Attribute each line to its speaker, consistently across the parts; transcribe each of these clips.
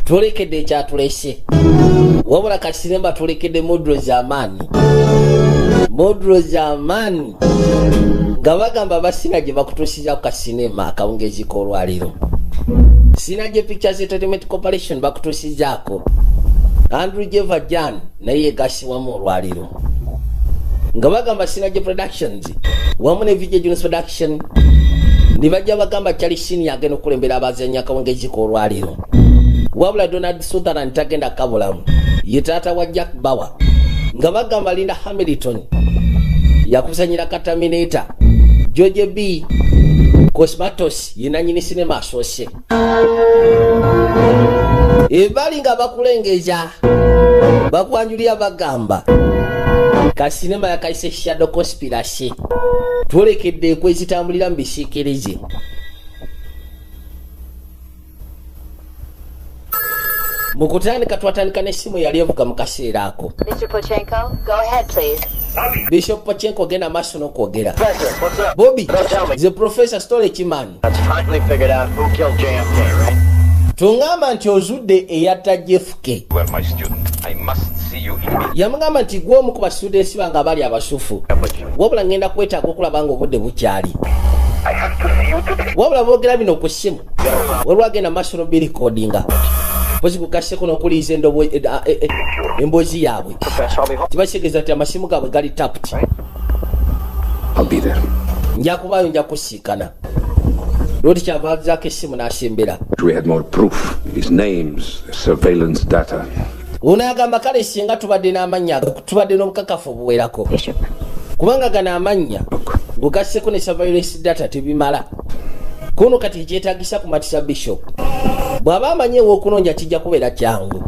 Speaker 1: tulekedde ekyatulese wabula kasinemba tulekedde modro z'amaanyi nga bagamba basina gye bakutuusiza ku kasinema akawungezi k'olwaliro sina gye Pictures Entertainment Corporation bakutuusizaako Andrew Jevajan naye yegasibwamu olwaliro nga bagamba sina gye Productions wamu ne VJ Jones Production ne bajja bagamba Charlie Sheen agenda okulembera abazanyi akawungezi k'olwaliro wabula Donald Sutherland tagenda kabulamu ye taata wa Jack Bauer nga bagamba Linda Hamilton yakuzanyira Terminator George B. Cosmatos yenanyini sinema asoose ebali nga bakulengeza bakwanjulira bagamba kasinema yakaise Shadow Conspiracy tulekedde ekwezitambulira mu bisiikirize mukutandika twatandika n'essimu yali evuga mu kaseera ako.
Speaker 2: Mr. Pochenko, go ahead please.
Speaker 1: Bishop Pochenko genda maaso n'okwogera. Bobby, the professor storage man.
Speaker 3: That's finally figured out who killed JFK, right?
Speaker 1: Tungamba nti ozudde eyatta JFK.
Speaker 3: Well, my student, I must see you immediately.
Speaker 1: Yamugamba nti gwe omu ku basuddensi bange abali abasufu. Wabula ngenda kwetaaga okulaba nga obudde bukyali.
Speaker 3: I have to see you today.
Speaker 1: Wabula boogera bino ku ssimu. Olwagenda maaso n'obirekodinga. Pozi kukaseko n'okuliiza emboozi yaabwe. Tibategeeza nti amasimu gaabwe gali tapped.
Speaker 4: I'll be there.
Speaker 1: Nja kubaayo nja kusiikana. Lodi kyavaazaako essimu n'asembera.
Speaker 4: We had more proof. His names, surveillance data.
Speaker 1: Ono yagamba kale singa tubadde n'amannya tubadde n'obukakafu obuwerako. Kubanga gano amannya ng'ogasseko ne surveillance data tebimala. Kuno kati kyetaagisa kumatisa Bishop. Bw'aba amanyi ew'okunoonya kijja kubeera kyangu.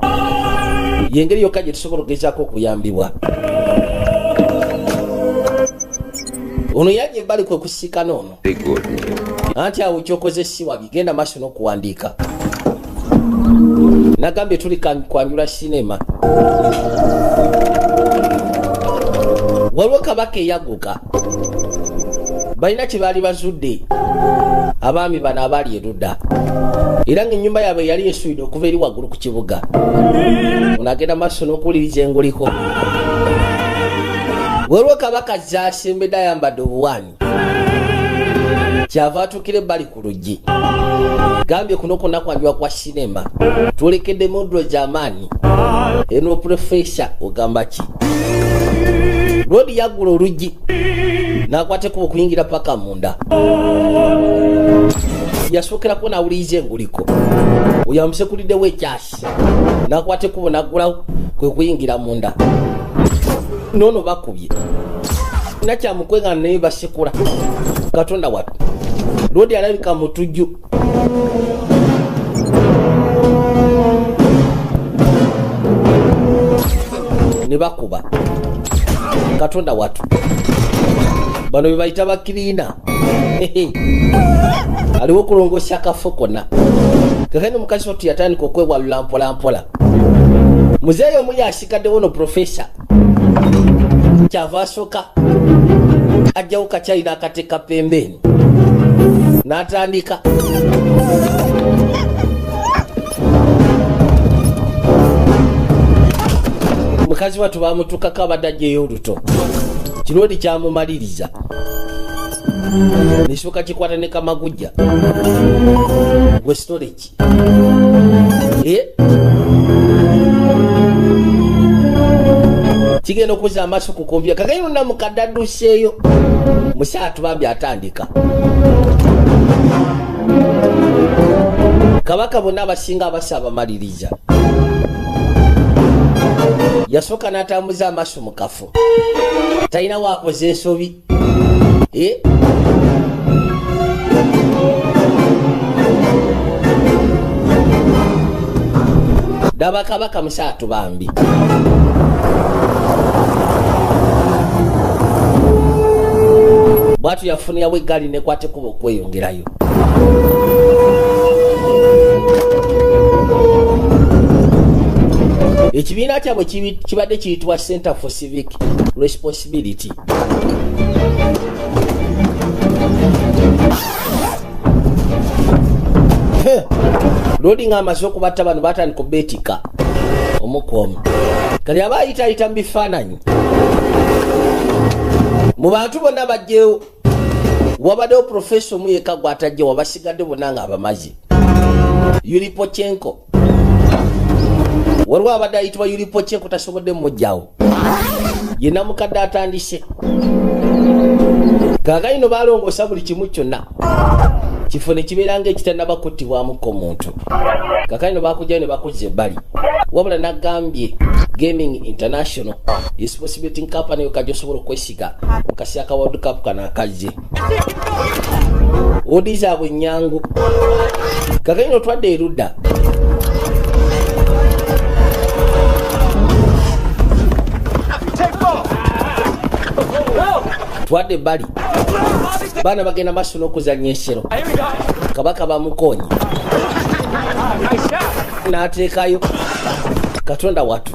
Speaker 1: Y'engeri yokka gye tusobola okugezaako okuyambibwa. Ono yajja ebbali kwe kusiikana ono. Anti awo kyokoze si wabi genda maaso n'okuwandiika. Nagambye tuli kwanjula sinema. Waliwo kabaka eyagguka. Balina kye baali bazudde. Abaami bano abaali erudda. Era ng'ennyumba yaabwe yali esuuyide okuva eri waggulu ku kibuga. Ono agenda maaso n'okuwuliriza enguliko. Waliwo kabaka z'asembedde ayambadde obuwaani. Kyava atuukira ebbali ku luggi. Gambye kuno kwonna kwanjula kwa sinema. Tulekedde modro z'amaanyi. Eno profesa ogamba ki? Lodi yaggula oluggi. N'akwateko okuyingira paka munda. Yasookerako n'awuliriza enguliko. Oyo amusekuliddewo ekyasi. N'akwateko n'aggulawo kwe kuyingira munda. N'ono bakubye. Nakyamukwenga naye basekula. Katonda wattu. Lodi alabika mutujju. Ne bakuba. Katonda wattu. Bano bebayita bakiriina. Aliwo okulongosya akafo konna. Kakati omukazi wattu yatandika okwewalula mpola. Muzeeyi omu yasikaddewo no profesa. Kyava asooka ajjawo kakyali n'akateeka pembeni. N'atandika. Mukazi wattu bamutuukako abadde ajjayo oluto. Kirodi kyamumaliriza. Nisooka kikwata ne kamagujja. Gwe storage. Kigenda okuzza amaaso ku kompya. Kakati nonna mukaddaduseeyo. Musaatu bambi atandika. Kabaka bonna abasinga abasaaba maliriza. Yasooka n'atambuza amaaso mu kafo. Talina waakoze ensobi. Daba kabaka musaatu bambi. Bwatu yafunirawo eggaali nekwateko okweyongerayo. Ekibiina kyabwe kibadde kiyitibwa Center for Civic Responsibility. loading amaze okubatta bano batandika obeetika omukomu kati aba ayitaayita mu bifaananyi mu bantu bonna bajjeewo wabaddewo profesa omu yekka gwatajjewo basigadde bonna nga abamazi Yulipochenko waliwo abadde ayitibwa Yulipochenko tasobodde mmujjawo yenna mukadde atandise kaakayino balongoosa buli kimu kyonna kifo ne kibeera ng'ekitannaba kuttibwamuko muntu kaakayino bakujjayo ne bakuzza ebbali wabula nagambye Gaming International sports betting company yokajja osobola okwesiga mu kaseera ka World Cup kano akazze odi zaabwe nnyangu kaakayino otwadde erudda twadde ebbali baana bagenda maaso n'okuzannya ensero kabaka bamukonye n'ateekayo katonda watu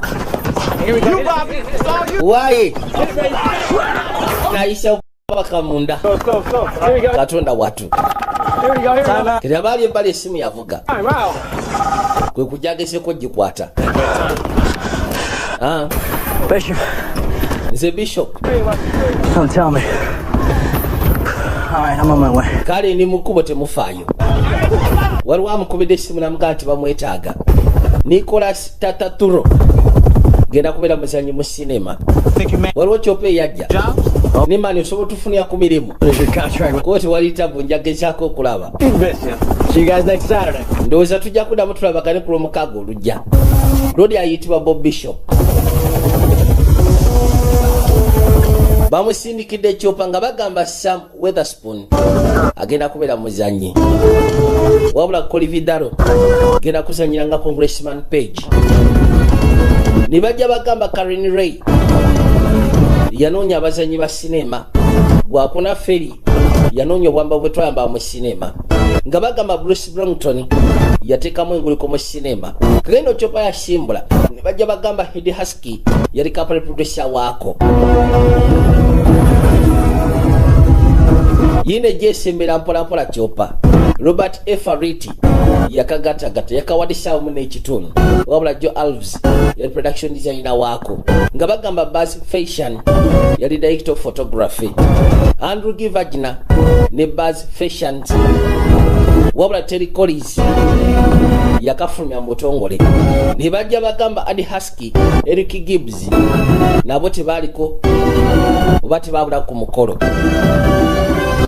Speaker 1: waye nayisa kabaka munda katonda watu kati abaali ebbali essimu yavuga kwe kujageseko gikwata nze Bishop.
Speaker 5: Don't tell me. All right, I'm on my way.
Speaker 1: Kale ni mukubo temufaayo. Waliwo amukubidde essimu namugaa nti bamwetaaga. Nicholas Tataturo genda kubeera muzannyi mu sinema. Waliwo Chope yajja. Ne mani osobola tufunira ku mirimu. Kooti wali tabu njagezaako okulaba.
Speaker 5: See you guys next Saturday.
Speaker 1: Ndowooza tujja kuddamu tulabagane ku lwomukaaga olujja. Lodi ayitibwa Bob Bishop. Bamusindikidde ekyopa nga bagamba Sam Weatherspoon agenda kubeera muzannyi wabula Kolividaro agenda kuzannyira nga Congressman Page ne bajja bagamba Karen Ray yanoonya abazannyi ba sinema gwakuna Ferry yanoonya obwamba bwe twayamba mu sinema nga bagamba Bruce Brompton yateekamu enguliko mu sinema kagenda ekyopa yasimbula ne bajja bagamba Hedy Husky yali kapale producer waako yine jesembera mpolampola kyopa Robert Efariti yakagatagata yakawadisaawo mu n'ekitundu wabula Joe Alves yali production designer waako nga bagamba Buzz Fashion yali director of photography Andrew Givagina ne Buzz Fashion wabula Terry Collins yakafulumya mu butongole ne bajja bagamba Adi Husky Eric Gibbs nabo tebaaliko oba tebaabula ku mukolo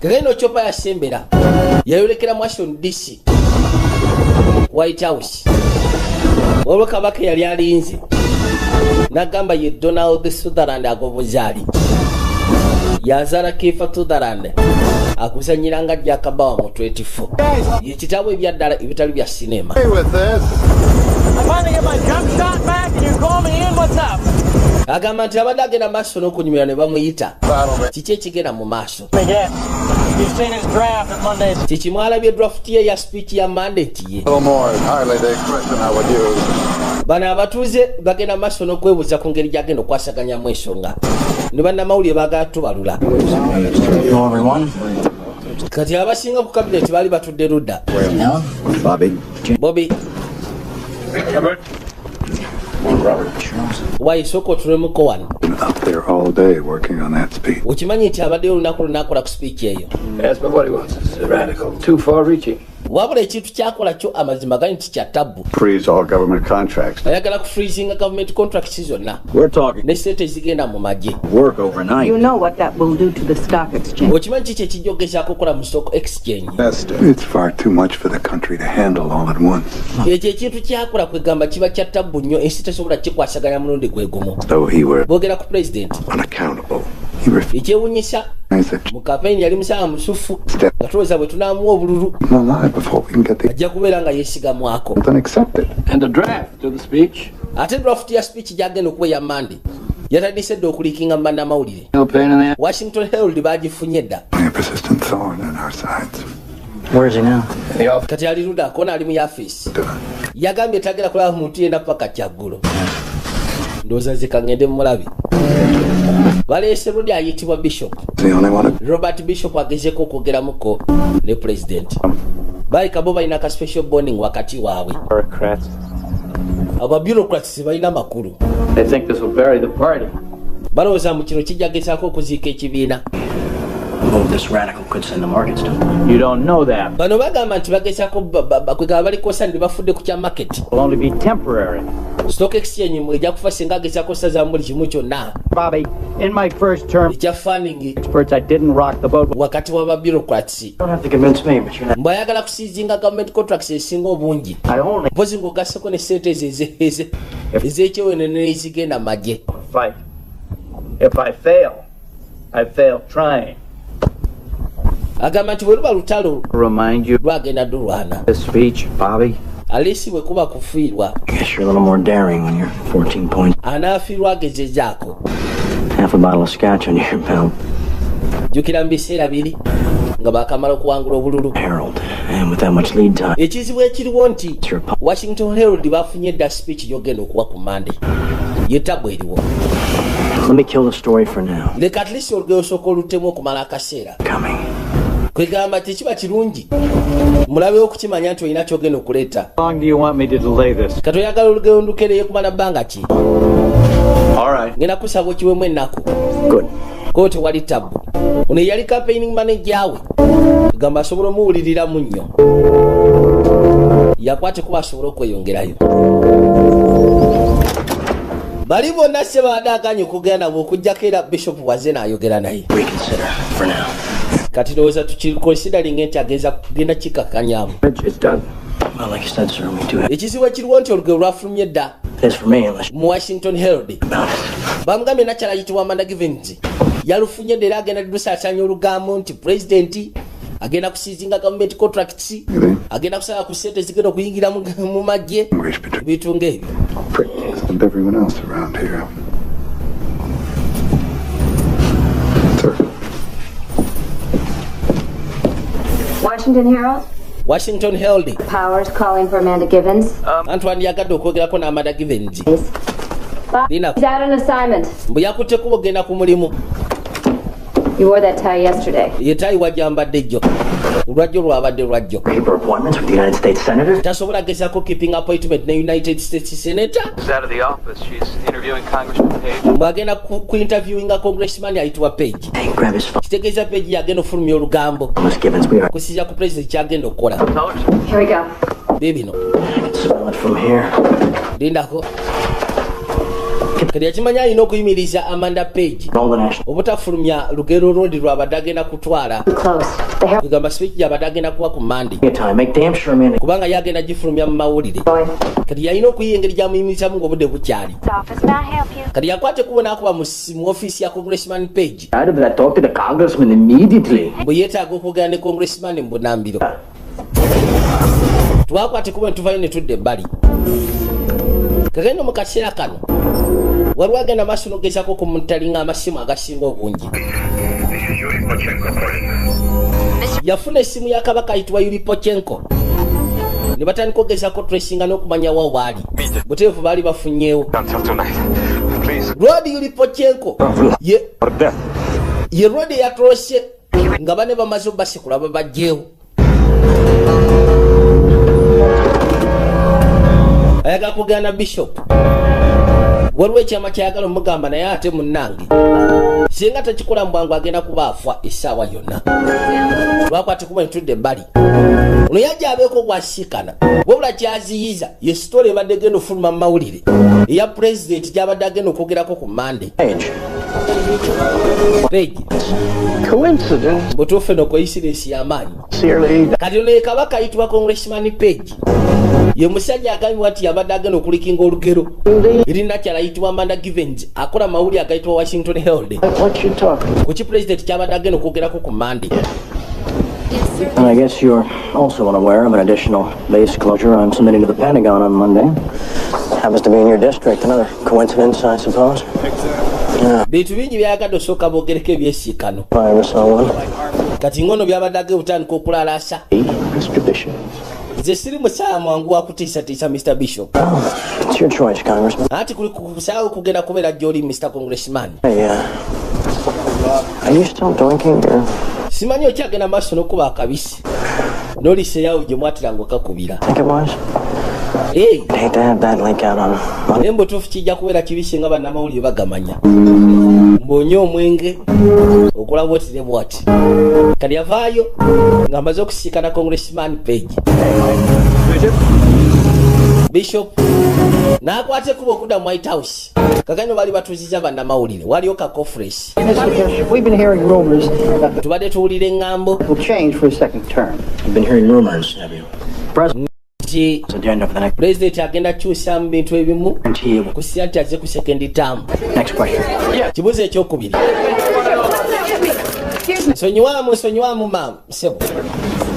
Speaker 1: kagenda Chopa yasembera yayolekera mu Washington DC White House olwo kabaka yali alinze nagamba ye Donald Sutherland agobuzaali yazaala Kefa Sutherland akuzanyira nga Jakabawa mu 24 yekitabo ebyaddala ebitali bya sinema agamba nti abadde agenda maaso n'okunyumira ne bamuyita kiki ekigenda mu maaso kikimwalabye draft ye ya speech ya mandate ye bano abatuuze bagenda maaso n'okwebuuza ku ngeri gyagenda okwasaganyamu ensonga ne bannamawulire baagala tubalula kati abasinga ku kabineti baali batudde ludda Bobby Why soko tulemuko wano
Speaker 4: up there all day working on that speech.
Speaker 1: Ukimanyi nti abadde olunaku lunakola ku speech eyo.
Speaker 4: Yes, but what he wants is radical, too far reaching.
Speaker 1: Wabula ekintu kyakola kyo amazima gani nti kya tabu.
Speaker 4: Freeze all government contracts.
Speaker 1: Ayagala ku freezing government contracts zonna.
Speaker 5: We're talking.
Speaker 1: Ne sente zigenda mu magye.
Speaker 5: Work overnight.
Speaker 6: You know what that will do to the stock exchange.
Speaker 1: Ukimanyi kiki ekijogezaako okukola mu stock exchange.
Speaker 4: It's far too much for the country to handle all at once.
Speaker 1: Ekyo ekintu kyakola kwegamba kiba kya tabu nnyo ensi tesobola kikwasaganya mulundi gwe gumu.
Speaker 4: So he were
Speaker 1: boogera ku president.
Speaker 4: unaccountable.
Speaker 1: Ekyewunyisa mu kampeni yali musanga musufu nga tulowooza bwe tunaamuwa obululu ajja kubeera nga yeesigamwako.
Speaker 4: And the draft of the speech.
Speaker 1: Ate draft ya speech gyagenda okuba eya Monday yatandise dda okuliikinga mu bannamawulire. Washington Herald bagifunye dda. Kati ali ludda koona ali mu yafeesi yagambye tagenda kulaba muntu yenda paka kyaggulo ndowooza zikangende mulabi. Baleese ludi ayitibwa Bishop. Robert Bishop agezeko okwogeramuko ne president. baika bo balina ka special bonding wakati waabwe.
Speaker 7: Bureaucrats.
Speaker 1: Aba bureaucrats balina makulu.
Speaker 7: They think this will bury the party.
Speaker 1: Balowooza mu kino kijja gezaako okuziika ekibiina.
Speaker 5: Move this radical could send the markets down.
Speaker 7: You don't know that.
Speaker 1: Bano bagamba nti bagezaako kwegaba balikosa ndi bafudde ku kya market.
Speaker 7: It will only be temporary.
Speaker 1: Stock exchange ejja kufa singa agezaako osazaamu buli kimu kyonna.
Speaker 7: Bobby, in my first term,
Speaker 1: ekya funding
Speaker 7: experts, I didn't rock the boat.
Speaker 1: wakati waba bureaucrats.
Speaker 5: You don't have to convince me, but you're not.
Speaker 1: Mbw ayagala kusiizinga government contracts esinga obungi.
Speaker 7: I only
Speaker 1: mpozi ng'ogasseko ne sente ez'ekyewenene ezigenda magye.
Speaker 7: fight. If I fail, I fail trying.
Speaker 1: Agamba nti bwe luba lutalo
Speaker 7: Remind you
Speaker 1: lwagenda dulwana.
Speaker 7: this speech, Bobby.
Speaker 1: Alisi bwe kuba kufiirwa
Speaker 5: I guess you're a little more daring when you're 14 points.
Speaker 1: anaafiirwa agezezaako.
Speaker 5: Half a bottle of scotch on your belt.
Speaker 1: Jjukira mu biseera biri nga baakamala okuwangula obululu.
Speaker 5: Herald. And with that much lead time.
Speaker 1: Ekizibu ekiriwo nti Washington Herald bafunye edda speech gy'ogenda okuwa ku Monday. Yetabwe eriwo.
Speaker 5: Let me kill the story for now.
Speaker 1: Leka at least olugero osooka olutemu okumala akaseera.
Speaker 5: Coming.
Speaker 1: Kwegamba tekiba kirungi mulabe okukimanya nti olina kyogenda okuleeta.
Speaker 7: How long do you want me to delay this?
Speaker 1: Kati oyagala olugero ndukereye kumala bbanga ki?
Speaker 7: All right.
Speaker 1: Ngenda kusaba okiwemu ennaku.
Speaker 5: Good.
Speaker 1: Ko tewali tabu. Ono yali campaigning manager we. Gamba asobola omuwuliriramu nnyo. Yakwate kuba asobola okweyongerayo. Bali bonna se baadaganye okugenda bw'okujjako era Bishop waze n'ayogera naye.
Speaker 5: Reconsider for now.
Speaker 1: Kati ndowooza tukiconsidering nti ageza kugenda kikakanyamu.
Speaker 5: It's done. Well, like you said, sir, we do have.
Speaker 1: Ekizibu ekiriwo nti olugero lwafulumye dda
Speaker 5: It is for me, unless
Speaker 1: mu Washington Herald. Bamugambye nakyala yitibwa Amanda Givens. Yalufunye dda era agenda lusaasanya olugambo nti President agenda kusiizinga government contracts. Agenda kusala ku ssente zigenda okuyingira mu magye. Ebintu ng'ebyo.
Speaker 4: And everyone else around here. Sir.
Speaker 2: Washington Herald?
Speaker 1: Washington Herald.
Speaker 2: Powers calling for Amanda Givens.
Speaker 1: Antoine yagadde okwogerako n'Amanda Givens.
Speaker 2: He's out on assignment.
Speaker 1: Mbu yakutte kuba ogenda ku mulimu.
Speaker 2: You wore that tie yesterday.
Speaker 1: Yetaayi wajjambadde jjo. Olwajjo lwabadde lwajjo.
Speaker 5: paper appointments with the United States Senators.
Speaker 1: Tasobola gezaako keeping appointment ne United States Senator.
Speaker 8: She's out of the office. She's interviewing Congressman Page.
Speaker 1: Mbu agenda ku interviewinga congressman ayitibwa Page.
Speaker 5: Hey, grab his phone.
Speaker 1: Kitegeeza Page yagenda ofulumya olugambo.
Speaker 5: Miss Gibbons, we are.
Speaker 1: Kusiiza ku president kyagenda okukola.
Speaker 2: Here we go.
Speaker 1: Biibino.
Speaker 5: Smell it from here.
Speaker 1: Lindako. Kati yakimanya alina okuyimiriza Amanda Page.
Speaker 5: Roll the national.
Speaker 1: Obutafulumya lugero lundi lwabadde agenda kutwala.
Speaker 2: Close. The Herald
Speaker 1: Kugamba speech yabadde agenda kuba ku Monday.
Speaker 5: Time. Make damn sure, man.
Speaker 1: Kubanga yagenda gifulumya mu mawulire.
Speaker 2: going.
Speaker 1: Kati yalina okuyiya engeri gy'amuyimirizamu ng'obudde bukyali.
Speaker 2: Office, may I help you?
Speaker 1: Kati yakwate kubona akuba mu office ya Congressman Page.
Speaker 5: How did I talk to the congressman immediately?
Speaker 1: Mbu yeetaaga okwogera ne Congressman mu Bunambiro. Twakwate kuba tuvayo ne tudda ebbali. Kagenda mu kaseera kano waliwo agenda maaso n'ogezaako okumuttalinga amasimu agasinga obungi. Yafuna essimu ya kabaka ayitibwa Yulipochenko. Ne batandika ogezaako tracinga n'okumanya wa waali. Buteefu baali bafunyeewo.
Speaker 3: Until tonight. Please.
Speaker 1: Rodi Yulipochenko ye Rodi yatolose nga bane bamaze obasekula babajjeewo. Ayagala kugenda na Bishop. Waliwo ekyama kyayagala omugamba naye ate munnange. Singa tekikola mbwangu agenda kuba afa essaawa yonna. Lwakwate kuba ntudde ebbali. Ono yajja abeeko gwasiikana. Wabula kyaziyiza ye sitole ebadde egenda ofuluma mu mawulire eya President gy'abadde agenda okwogerako ku Monday. Page.
Speaker 5: Coincidence.
Speaker 1: Butuufu eno coincidence y'amaanyi.
Speaker 5: Sincerely.
Speaker 1: Kati ono ye kabaka ayitibwa Congressman Page. Ye musajja agambibwa nti yabadde agenda okulikinga olugero. Erina kyala ayitibwa Amanda Givens akola mawulire agayitibwa Washington Herald.
Speaker 5: What you talking?
Speaker 1: Ku ki President kyabadde agenda okwogerako ku Monday.
Speaker 5: And I guess you're also unaware of an additional base closure I'm submitting to the Pentagon on Monday. Happens to be in your district. Another coincidence, I suppose.
Speaker 1: Bintu bingi byayagadde osooka boogereko ebyesiikano.
Speaker 5: If I ever saw one.
Speaker 1: Kati ngono byabadde butandika okulalaasa.
Speaker 5: Mr. Bishop.
Speaker 1: Nze siri musaala mwangu wa kutiisatiisa Mr. Bishop.
Speaker 5: Oh, it's your choice, Congressman.
Speaker 1: Anti kuli kusaawo kugenda kubeera gy'oli Mr. Congressman.
Speaker 5: Hey, are you still drinking or?
Speaker 1: Simanyi okyagenda maaso n'okuba akabisi. nolise yawo gye mwatiranga okakubira.
Speaker 5: I think it was.
Speaker 1: Hey.
Speaker 5: I'd hate to have that leak out on.
Speaker 1: Naye mbutuufu kijja kubeera kibisi nga bannamawulire bagamanya. Mbonye omwenge okulaba otire bwati. Kati yavaayo ng'amaze okusiikana Congressman Page. Bishop n'akwata ekkubo okudda mu White House. Kakanyo bali batuuziza bannamawulire waliyo ka conference.
Speaker 6: We've been hearing rumors that
Speaker 1: Tubadde tuwulira engambo.
Speaker 6: will change for his second term.
Speaker 5: You've been hearing rumors, have you?
Speaker 1: Nti
Speaker 5: Agenda for the next.
Speaker 1: President agenda kyusa mu bintu ebimu
Speaker 5: Guarantee you.
Speaker 1: kusia nti azze ku second term.
Speaker 5: Next question.
Speaker 1: Kibuuzo ekyokubiri. Nsonyiwamu maam sebo.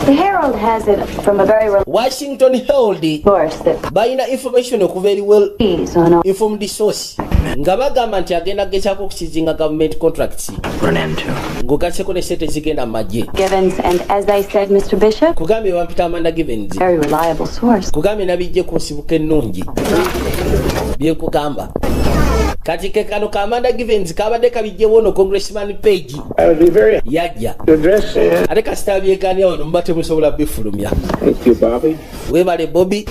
Speaker 2: The Herald has it from a very
Speaker 1: Washington Herald
Speaker 2: source that
Speaker 1: balina information okuva eri well
Speaker 2: is on all
Speaker 1: informed source nga bagamba nti agenda gezaako okukizinga government contracts
Speaker 5: Put an end to.
Speaker 1: ng'ogasseko ne sente zigenda mu magye.
Speaker 2: Givens, and as I said, Mr. Bishop,
Speaker 1: Kugambye Wampita Amanda Givens,
Speaker 2: very reliable source.
Speaker 1: kugambye nabijje ku nsibuko ennungi byenkugamba. Kati ke kano ka Amanda Givens kabadde kabijjewo ono Congressman Page
Speaker 7: I would be very happy
Speaker 1: yajja
Speaker 7: to address it.
Speaker 1: ate kasita byegaania ono muba temusobola bifulumya.
Speaker 7: Thank you, Bobby.
Speaker 1: Weebale Bobby.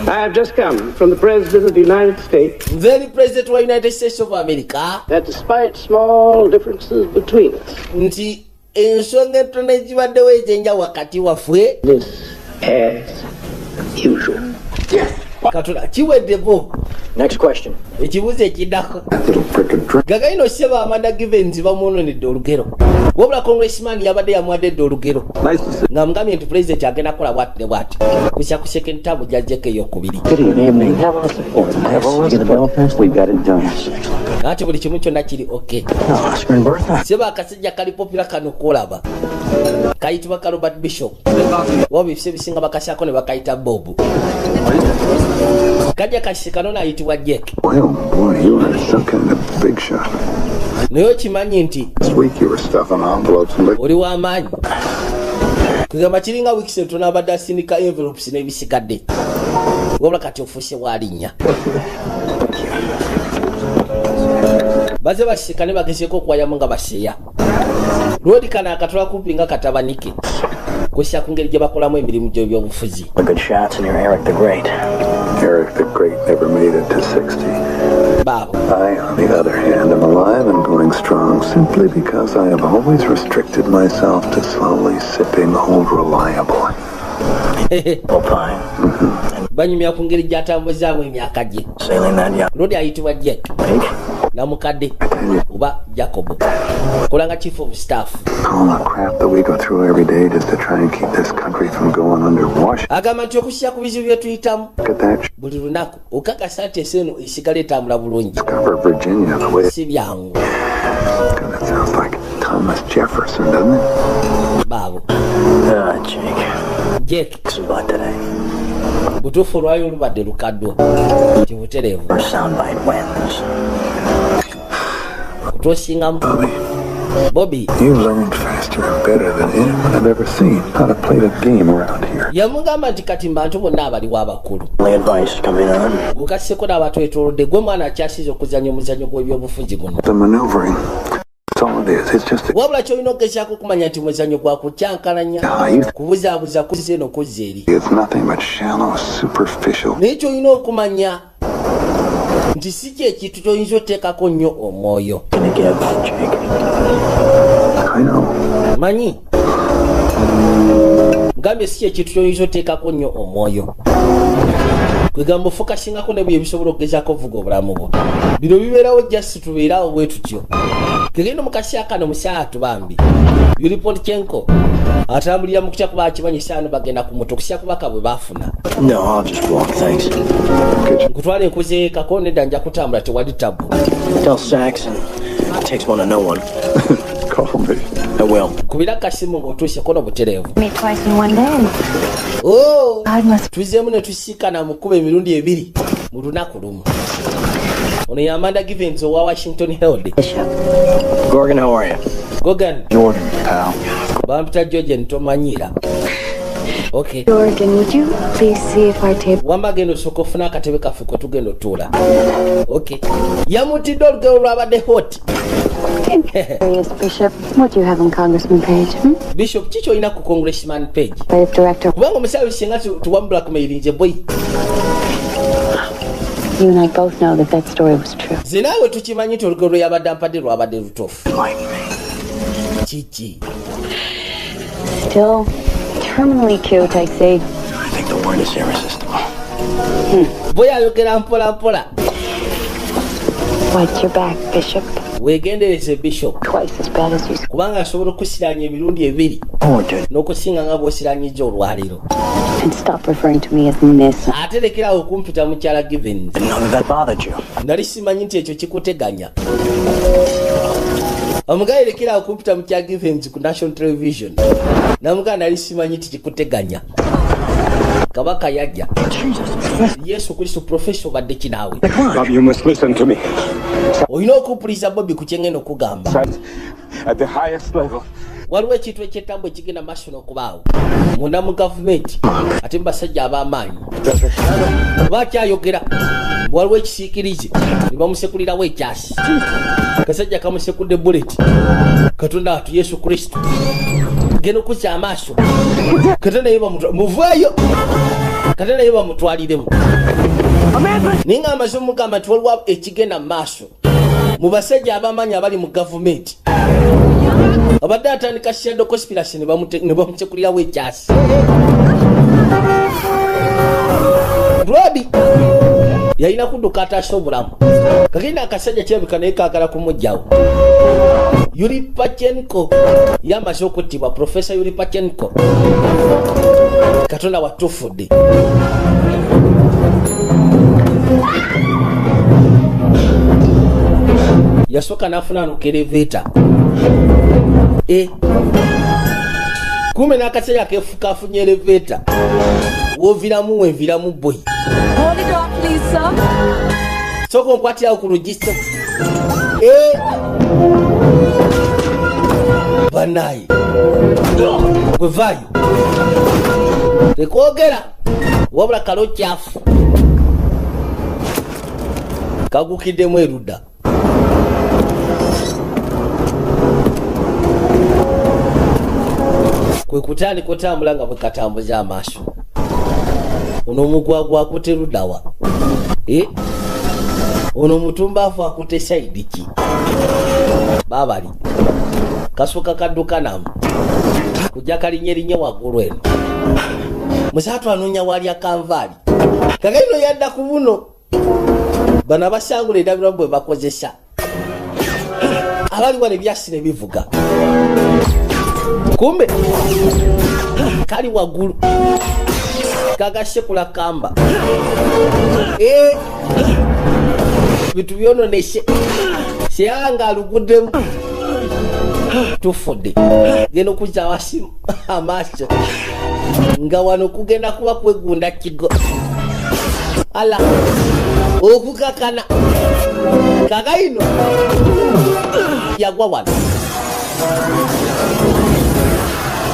Speaker 7: I have just come from the President of the United States
Speaker 1: Very President wa United States of America
Speaker 7: that despite small differences between us,
Speaker 1: nti ensonga entono ezibaddewo ejenja wakati waffe
Speaker 7: this as usual.
Speaker 1: katula kiweddeko.
Speaker 5: Next question.
Speaker 1: Ekibuuzo ekiddako
Speaker 4: Little prick and drink.
Speaker 1: gagaino seba Amanda Givens bamwononedde olugero wabula Congressman yabadde yamwadde olugero
Speaker 4: Nice to see
Speaker 1: nga mugambye nti President agenda kukola bwati ne bwati kusya ku second term gyajjeko eyokubiri.
Speaker 5: Good evening. Have our support. Have all the bill passed. We've got it done.
Speaker 1: Ati buli kimu kyonna kiri okay.
Speaker 5: Oscar and Bertha.
Speaker 1: Seba akasajja kali popira kano kolaba kayitibwa ka Robert Bishop waba ebisa ebisinga bakasyako ne bakayita Bob. Kajja kasisikano naayitibwa Jack.
Speaker 4: Well, boy, you are some kind of big shot.
Speaker 1: Naye okimanyi nti
Speaker 4: This week you were stuffing envelopes and
Speaker 1: oli w'amaanyi. Kugamba kiringa wiiki entono abadde asindika envelopes n'ebisigadde wabula kati ofuuse bwalinnya. Baze basisikane bagezeeko okuwayamu nga baseeya. Lwodi kana akatola kumpi nga katabanike kusya ku ngeri gye bakolamu emirimu gy'ebyobufuzi.
Speaker 5: A good shots in your Eric the Great.
Speaker 4: Eric the Great never made it to 60.
Speaker 1: Baabo
Speaker 4: I, on the other hand, am alive and going strong simply because I have always restricted myself to slowly sipping Old Reliable.
Speaker 5: Opine.
Speaker 1: banyumya ku ngeri gy'atambuzaamu emyaka gye.
Speaker 5: Sailing that yacht.
Speaker 1: Lodi ayitibwa Jack
Speaker 5: Lake.
Speaker 1: namukadde oba Jacob kolanga chief of staff.
Speaker 4: All the crap that we go through every day just to try and keep this country from going under.
Speaker 1: Agamba nti okusya ku bizibu bye tuyitamu
Speaker 4: Look at that.
Speaker 1: buli lunaku okakasa nti enseno esigala etambula bulungi
Speaker 4: Cover Virginia the way.
Speaker 1: si byangu.
Speaker 4: God, that sounds like Thomas Jefferson, doesn't it?
Speaker 1: Baabo
Speaker 5: Jake.
Speaker 1: Jack
Speaker 5: It's about today.
Speaker 1: butuufu olwayo olubadde lukaddwa tibutereevu
Speaker 5: Our soundbite wins.
Speaker 1: kutosingamu Bobby
Speaker 4: You learned faster and better than anyone I've ever seen how to play the game around here.
Speaker 1: yamugamba nti kati bantu bonna abaliwo abakulu
Speaker 5: Only advice coming on.
Speaker 1: gukasseko n'abatwetoolodde gwe mwana akyasiza okuzannya omuzannyo gw'ebyobufuzi guno
Speaker 4: The maneuvering, that's all it is. It's just a
Speaker 1: wabula kyolina okugezaako okumanya nti muzannyo gwa kukyankalanya kubuzaabuza kuzza eno kuzza eri
Speaker 4: it's nothing but shallow, superficial.
Speaker 1: naye kyolina okumanya nti si kyekintu kyoyinza oteekako nnyo omwoyo.
Speaker 5: Gonna give Jake.
Speaker 4: I know.
Speaker 1: Manyi ngambye si kyekintu kyoyinza oteekako nnyo omwoyo. Kwegamba ofokasingako ne bye ebisobola okugezaako ovuga obulamu bwo. Bino bibeerawo just tubeerawo bwe tutyo. Kegenda mu kaseera kano musaatu bambi Yuriponchenko atambulira mu kutya kuba akimanyisa ano bagenda ku moto kusya kubaka bwe baafuna.
Speaker 5: No, I'll just walk, thanks.
Speaker 1: Nkutwala enkuze kako nedda nja kutambula tewali tabu.
Speaker 5: Tell Saxon. It takes one to know one.
Speaker 4: Call me.
Speaker 5: I will.
Speaker 1: Kubira kasimu ng'otuuse kono butereevu.
Speaker 2: Meet twice in one day.
Speaker 1: Oh!
Speaker 2: God must
Speaker 1: Tuzeemu ne tusiikana mu kkuba emirundi 2 mu lunaku lumu. Ono ye Amanda Givens owa Washington Herald.
Speaker 5: Gorgon, how are you?
Speaker 1: Gogan
Speaker 4: Jordan, pal.
Speaker 1: bampita George ntomanyira. Okay.
Speaker 2: Jordan, would you please see if our table
Speaker 1: Wamba genda osooka ofuna akatebe kaffe kwe tugenda otuula. Okay. Yamutidde olugero lwabadde hot.
Speaker 2: Yes, Bishop. What do you have on Congressman Page?
Speaker 1: Bishop chicho ina ku Congressman Page.
Speaker 2: Creative director.
Speaker 1: Kubanga omusawo singa tuwambula kumairinje boy.
Speaker 2: You and I both know that story was true.
Speaker 1: Zinawe tukimanyi tolugero yabadde ampadde lwabadde lutofu. Chichi.
Speaker 2: Still terminally cute, I say.
Speaker 5: I think the word is irresistible.
Speaker 1: Boy ayogera mpola mpola.
Speaker 2: Watch your back, Bishop.
Speaker 1: Wegendereze Bishop.
Speaker 2: Twice as bad as you.
Speaker 1: Kubanga asobola okusiranya emirundi ebiri. N'okusinga nga bw'osiranyijja olwaliro.
Speaker 2: And stop referring to me as Miss.
Speaker 1: Ate lekerawo okumpita mukyala Givens.
Speaker 5: Didn't know that bothered you.
Speaker 1: Nali simanyi nti ekyo kikuteganya. Omugaye lekerawo okumpita mukyala Givens ku National Television. Namugaa nali simanyi nti kikuteganya. Kabaka yajja. Yesu Kristo professor badde kinaawe.
Speaker 3: Bob, you must listen to me.
Speaker 1: Oyina okupuliza Bobby ku kyengenda okugamba.
Speaker 3: At the highest level.
Speaker 1: Waliwo ekintu ekyettambo ekigenda maaso n'okubaawo munda mu gavumenti ate mu basajja ab'amaanyi bakyayogera waliwo ekisiikirize ne bamusekulirawo ekyasi akasajja kamusekudde buleti katonda watu Yesu Kristo genda okuzza amaaso kate naye muvaayo kate naye bamutwaliremu naye nga amaze omugamba nti waliwo ekigenda mu maaso mu basajja ab'amaanyi abali mu gavumenti abadde atandika shadow conspiracy ne bamutekulirawo ekyasi Brody yalina kudduka ataasa obulamu kagenda akasajja kirabika naye kaagala kumugjawo Yuri Pachenko yamaze okuttibwa Professor Yuri Pachenko katonda watufudde yasooka n'afuna nukeleveta kume n'akasajja kefuka afunye eleveta woviramu wenviramu boy
Speaker 9: Hold it up, please, sir.
Speaker 1: soko nkwatirawo ku register banayi gwevaayo tekwogera wabula kalo kyafu kagukiddemu erudda kwe kutandika otambula nga bwe katambuza amaaso ono omugwagwa akute luddawa ono omutumbaafu akute saidi ki baabali kasooka kadduka namu kujja kalinyerinye waggulu eno musaatu anoonya wali akanvaali kagaino yadda ku buno bano abasangula endabiramu bwe bakozesa abali wano ebyasi ne bivuga kumbe kali waggulu kagasekula kamba bitu byononeshe seyanga aluguddemu tufudde genda okuzza wasi amaaso nga wano kugenda kuba kwegunda kigo ala okukakana kakaino yagwa wano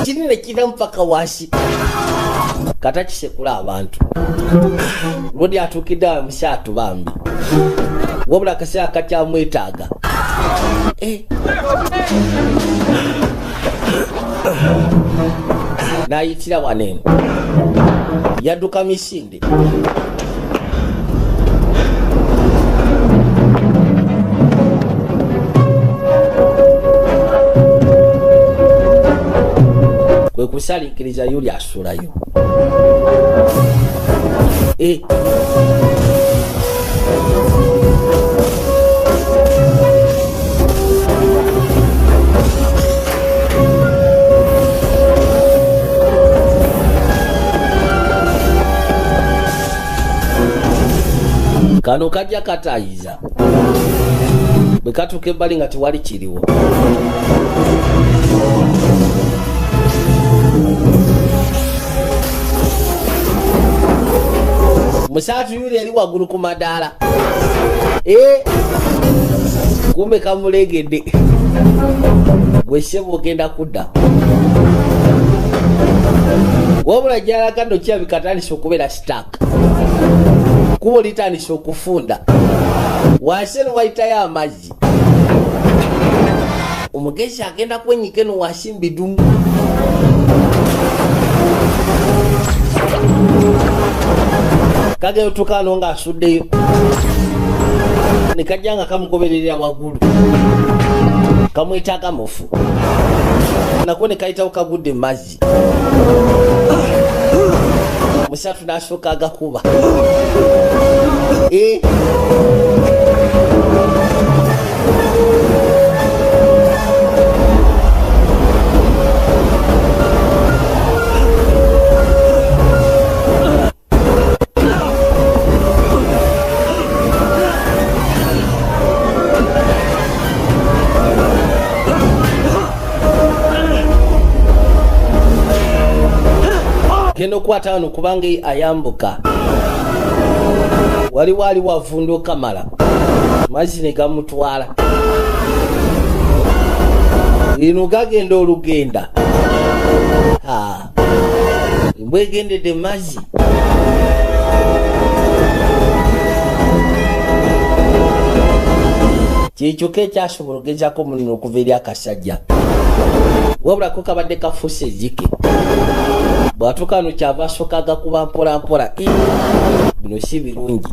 Speaker 1: kinene kira mpaka wasi kata kisekula abantu lodi atuukidde amusaatu bambi wabula akaseera kakyamwetaaga n'ayitira waneno yadduka misinde kwe kusaliikiriza yuli asulayo kano kajja kataayiza bwe katuuka ebbali nga tewali kiriwo musaatu yuli yali waggulu ku madaala kumbe kamulegedde gwe ssebo ogenda kudda wabula jalaga nno kirabika atandise okubeera sitaaka kuba litandise okufunda wansi eno wayitayo amazzi Lugezi agenda kwenyike no washimbidumu. Kage utukano nga asuddeyo. Nikajanga kamugoberera wagulu. Kamwita akamufu. Nako nikaita ukagudde mazzi. Musatu nashoka agakuba. Kendo kwata wano kubanga ayambuka. Wali wavundo kamala. Mazzi ne gamutwala. Lino gagenda olugenda. Mbwegendedde mazzi. Kyekyo kekyasobola okugezako mulino okuva eri akasajja. Wabulako kabadde kafuuse ezike. Bwatuuka wano kyava asooka agakuba mpola mpola. Bino si birungi.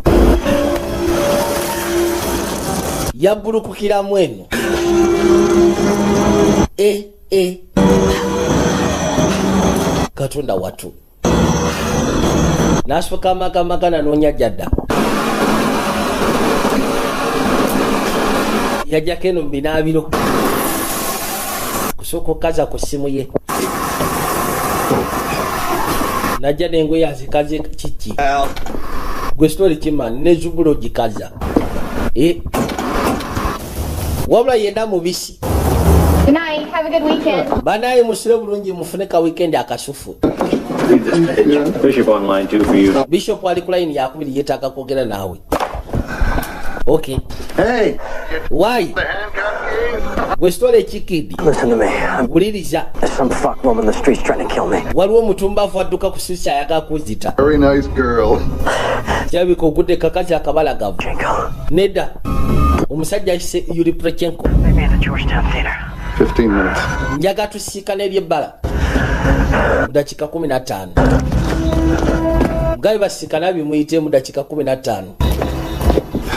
Speaker 1: Yabbulukukiramu eno. Katonda watu. N'asooka amagamaga nanoonya jadda. Yajjako eno mu binaabiro. Kusooka okaza ku ssimu ye. Najja n'engoye azikaze kiki. Gwe story kimani ne zubulo gikaza. Wabula yenda mubisi.
Speaker 10: Good night. Have a good weekend.
Speaker 1: Banaye musire bulungi mufune ka weekend akashufu.
Speaker 5: Bishop online too for you.
Speaker 1: Bishop ali ku line yakubiri yetaka kwogera nawe. Okay.
Speaker 11: Hey.
Speaker 1: Why? Gwe story chikidi.
Speaker 5: Listen to me.
Speaker 1: Buliriza.
Speaker 5: There's some fuck woman in the streets trying to kill me.
Speaker 1: Waliwo mutumbavu adduka kususa yaga kuzita.
Speaker 11: Very nice girl.
Speaker 1: Kyabi ko gudde kakazi akabalagavu.
Speaker 5: Jingo.
Speaker 1: Neda. Omusajja ise Yuri Prechenko.
Speaker 5: Maybe at the Georgetown Theater.
Speaker 11: 15 minutes.
Speaker 1: Njaga tusikana eby'ebbala. Mudakika 15. Mugabe basikana bimuyite mudakika 15.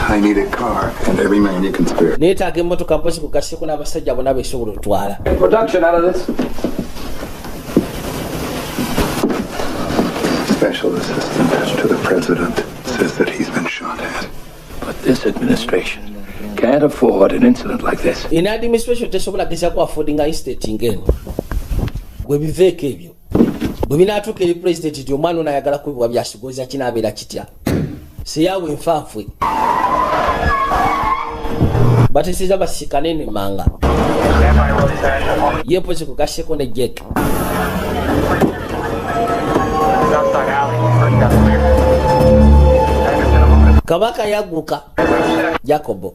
Speaker 11: I need a car and every man you can spare.
Speaker 1: Neetaaga emmotoka mpozi kugaseko n'abasajja bonna beesobola otwala.
Speaker 7: Production out of this.
Speaker 11: Special assistant to the president says that he's been shot at.
Speaker 12: But this administration can't afford an incident like this.
Speaker 1: In administration tesobola gezaako affordinga incident ng'eno. Gwe biveeko ebyo. Bwe binaatuuka eri president nti omwana ono ayagala kwebwa byasigoza kinaabeera kitya. Siyawe nfaafwe. Batesiza basikane ne manga. Yepoze kugaseko ne Jack. Kabaka yaguka. Jacobo.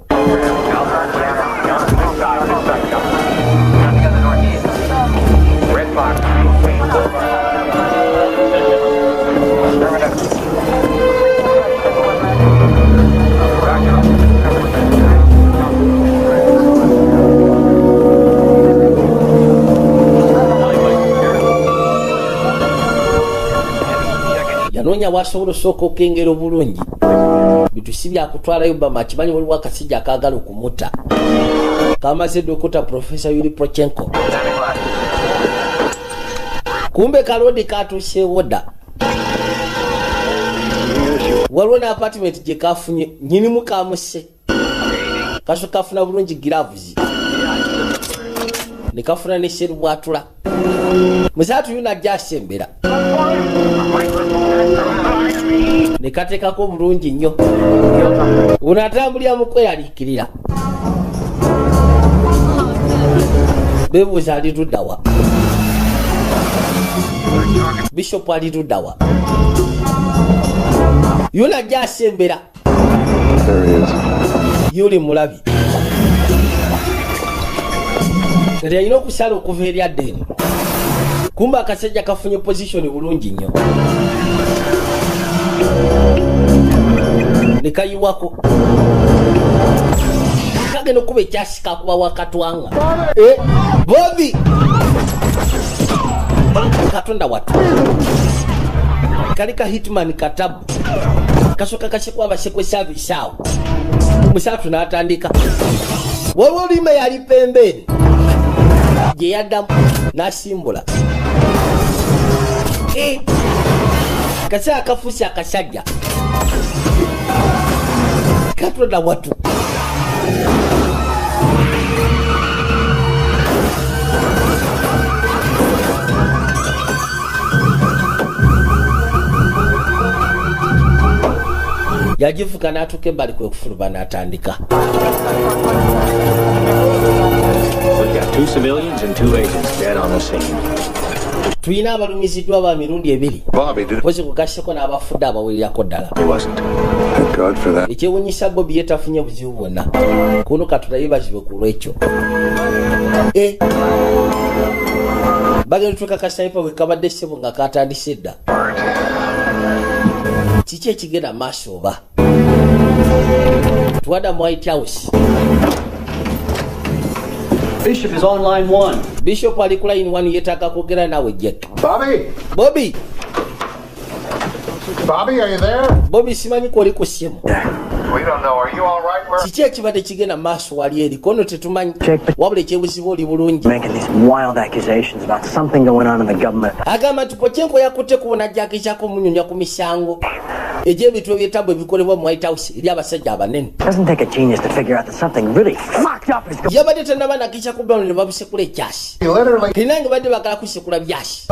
Speaker 1: Yanoonya bw'asobola osooka okengera obulungi. Bintu si byakutwalayo Obama akimanyi waliwo akasijja akaagala okumuta. Kamaze dde okuta Professor Yuri Prechenko. Kumbe kalodi katuuseewo dda. Waliwo ne apartment gye kafunye nnyinimu kamuse. Kasooka kafuna bulungi gloves. Ne kafuna ne serubwatula. Musaatu yuna ajja asembera. Ne kateekako bulungi nnyo. Ono atambulira mu kweyaliikirira. Beebuuza ali ludda wa? Bishop ali ludda wa? Yuna ajja asembera. Yuli mulabi. Kati alina okusala okuva eri adda eno. Kumba akasajja kafunye position bulungi nnyo. Ne kayiwako. agenda okuba ekyasika kuba wakatwanga Bobby katonda watu kalika hitman katabu kasoka kashikwa bashekwe service awo musatu natandika waliwo lima yali pembeni gye yaddamu nasimbula kasa akafusi akasajja katonda watu yajifuka n'atuuka ebbali kwe kufuluba n'atandika. Tuyina abalumiziddwa ba mirundi ebiri pozi kugasseko n'abafudde abawererako ddala. Ekyewuunyisa Bobby yetafunye buzibu bwonna kuno Katonda yeebazibwe ku lwekyo. Bagenda tukakasa ipa bwe kabadde ssebo nga katandise dda. Kiki ekigenda maaso oba tuwada mu White House.
Speaker 6: Bishop is on line 1.
Speaker 1: Bishop ali ku line 1 yetaaga kwogera naawe Jack.
Speaker 13: Bobby, are you there?
Speaker 1: Bobby simanyi kwoli ku ssimu.
Speaker 13: We don't know. Are you all right?
Speaker 1: Kiki ekibadde kigenda maaso wali eri kono tetumanyi wabula ekyebuzibu oli bulungi.
Speaker 5: Making these wild accusations about something going on in the government.
Speaker 1: Agamba nti Pochenko yakutte kubona jakishako munyonya ku misango egy'ebintu ebyetabwe ebikolebwa mu White House eri abasajja abanene.
Speaker 5: Doesn't take a genius to figure out that something really fucked up is going on.
Speaker 1: Yabadde tannaba nakisha kubano ne babusekula ekyasi. Tinange badde bakala kusekula byasi.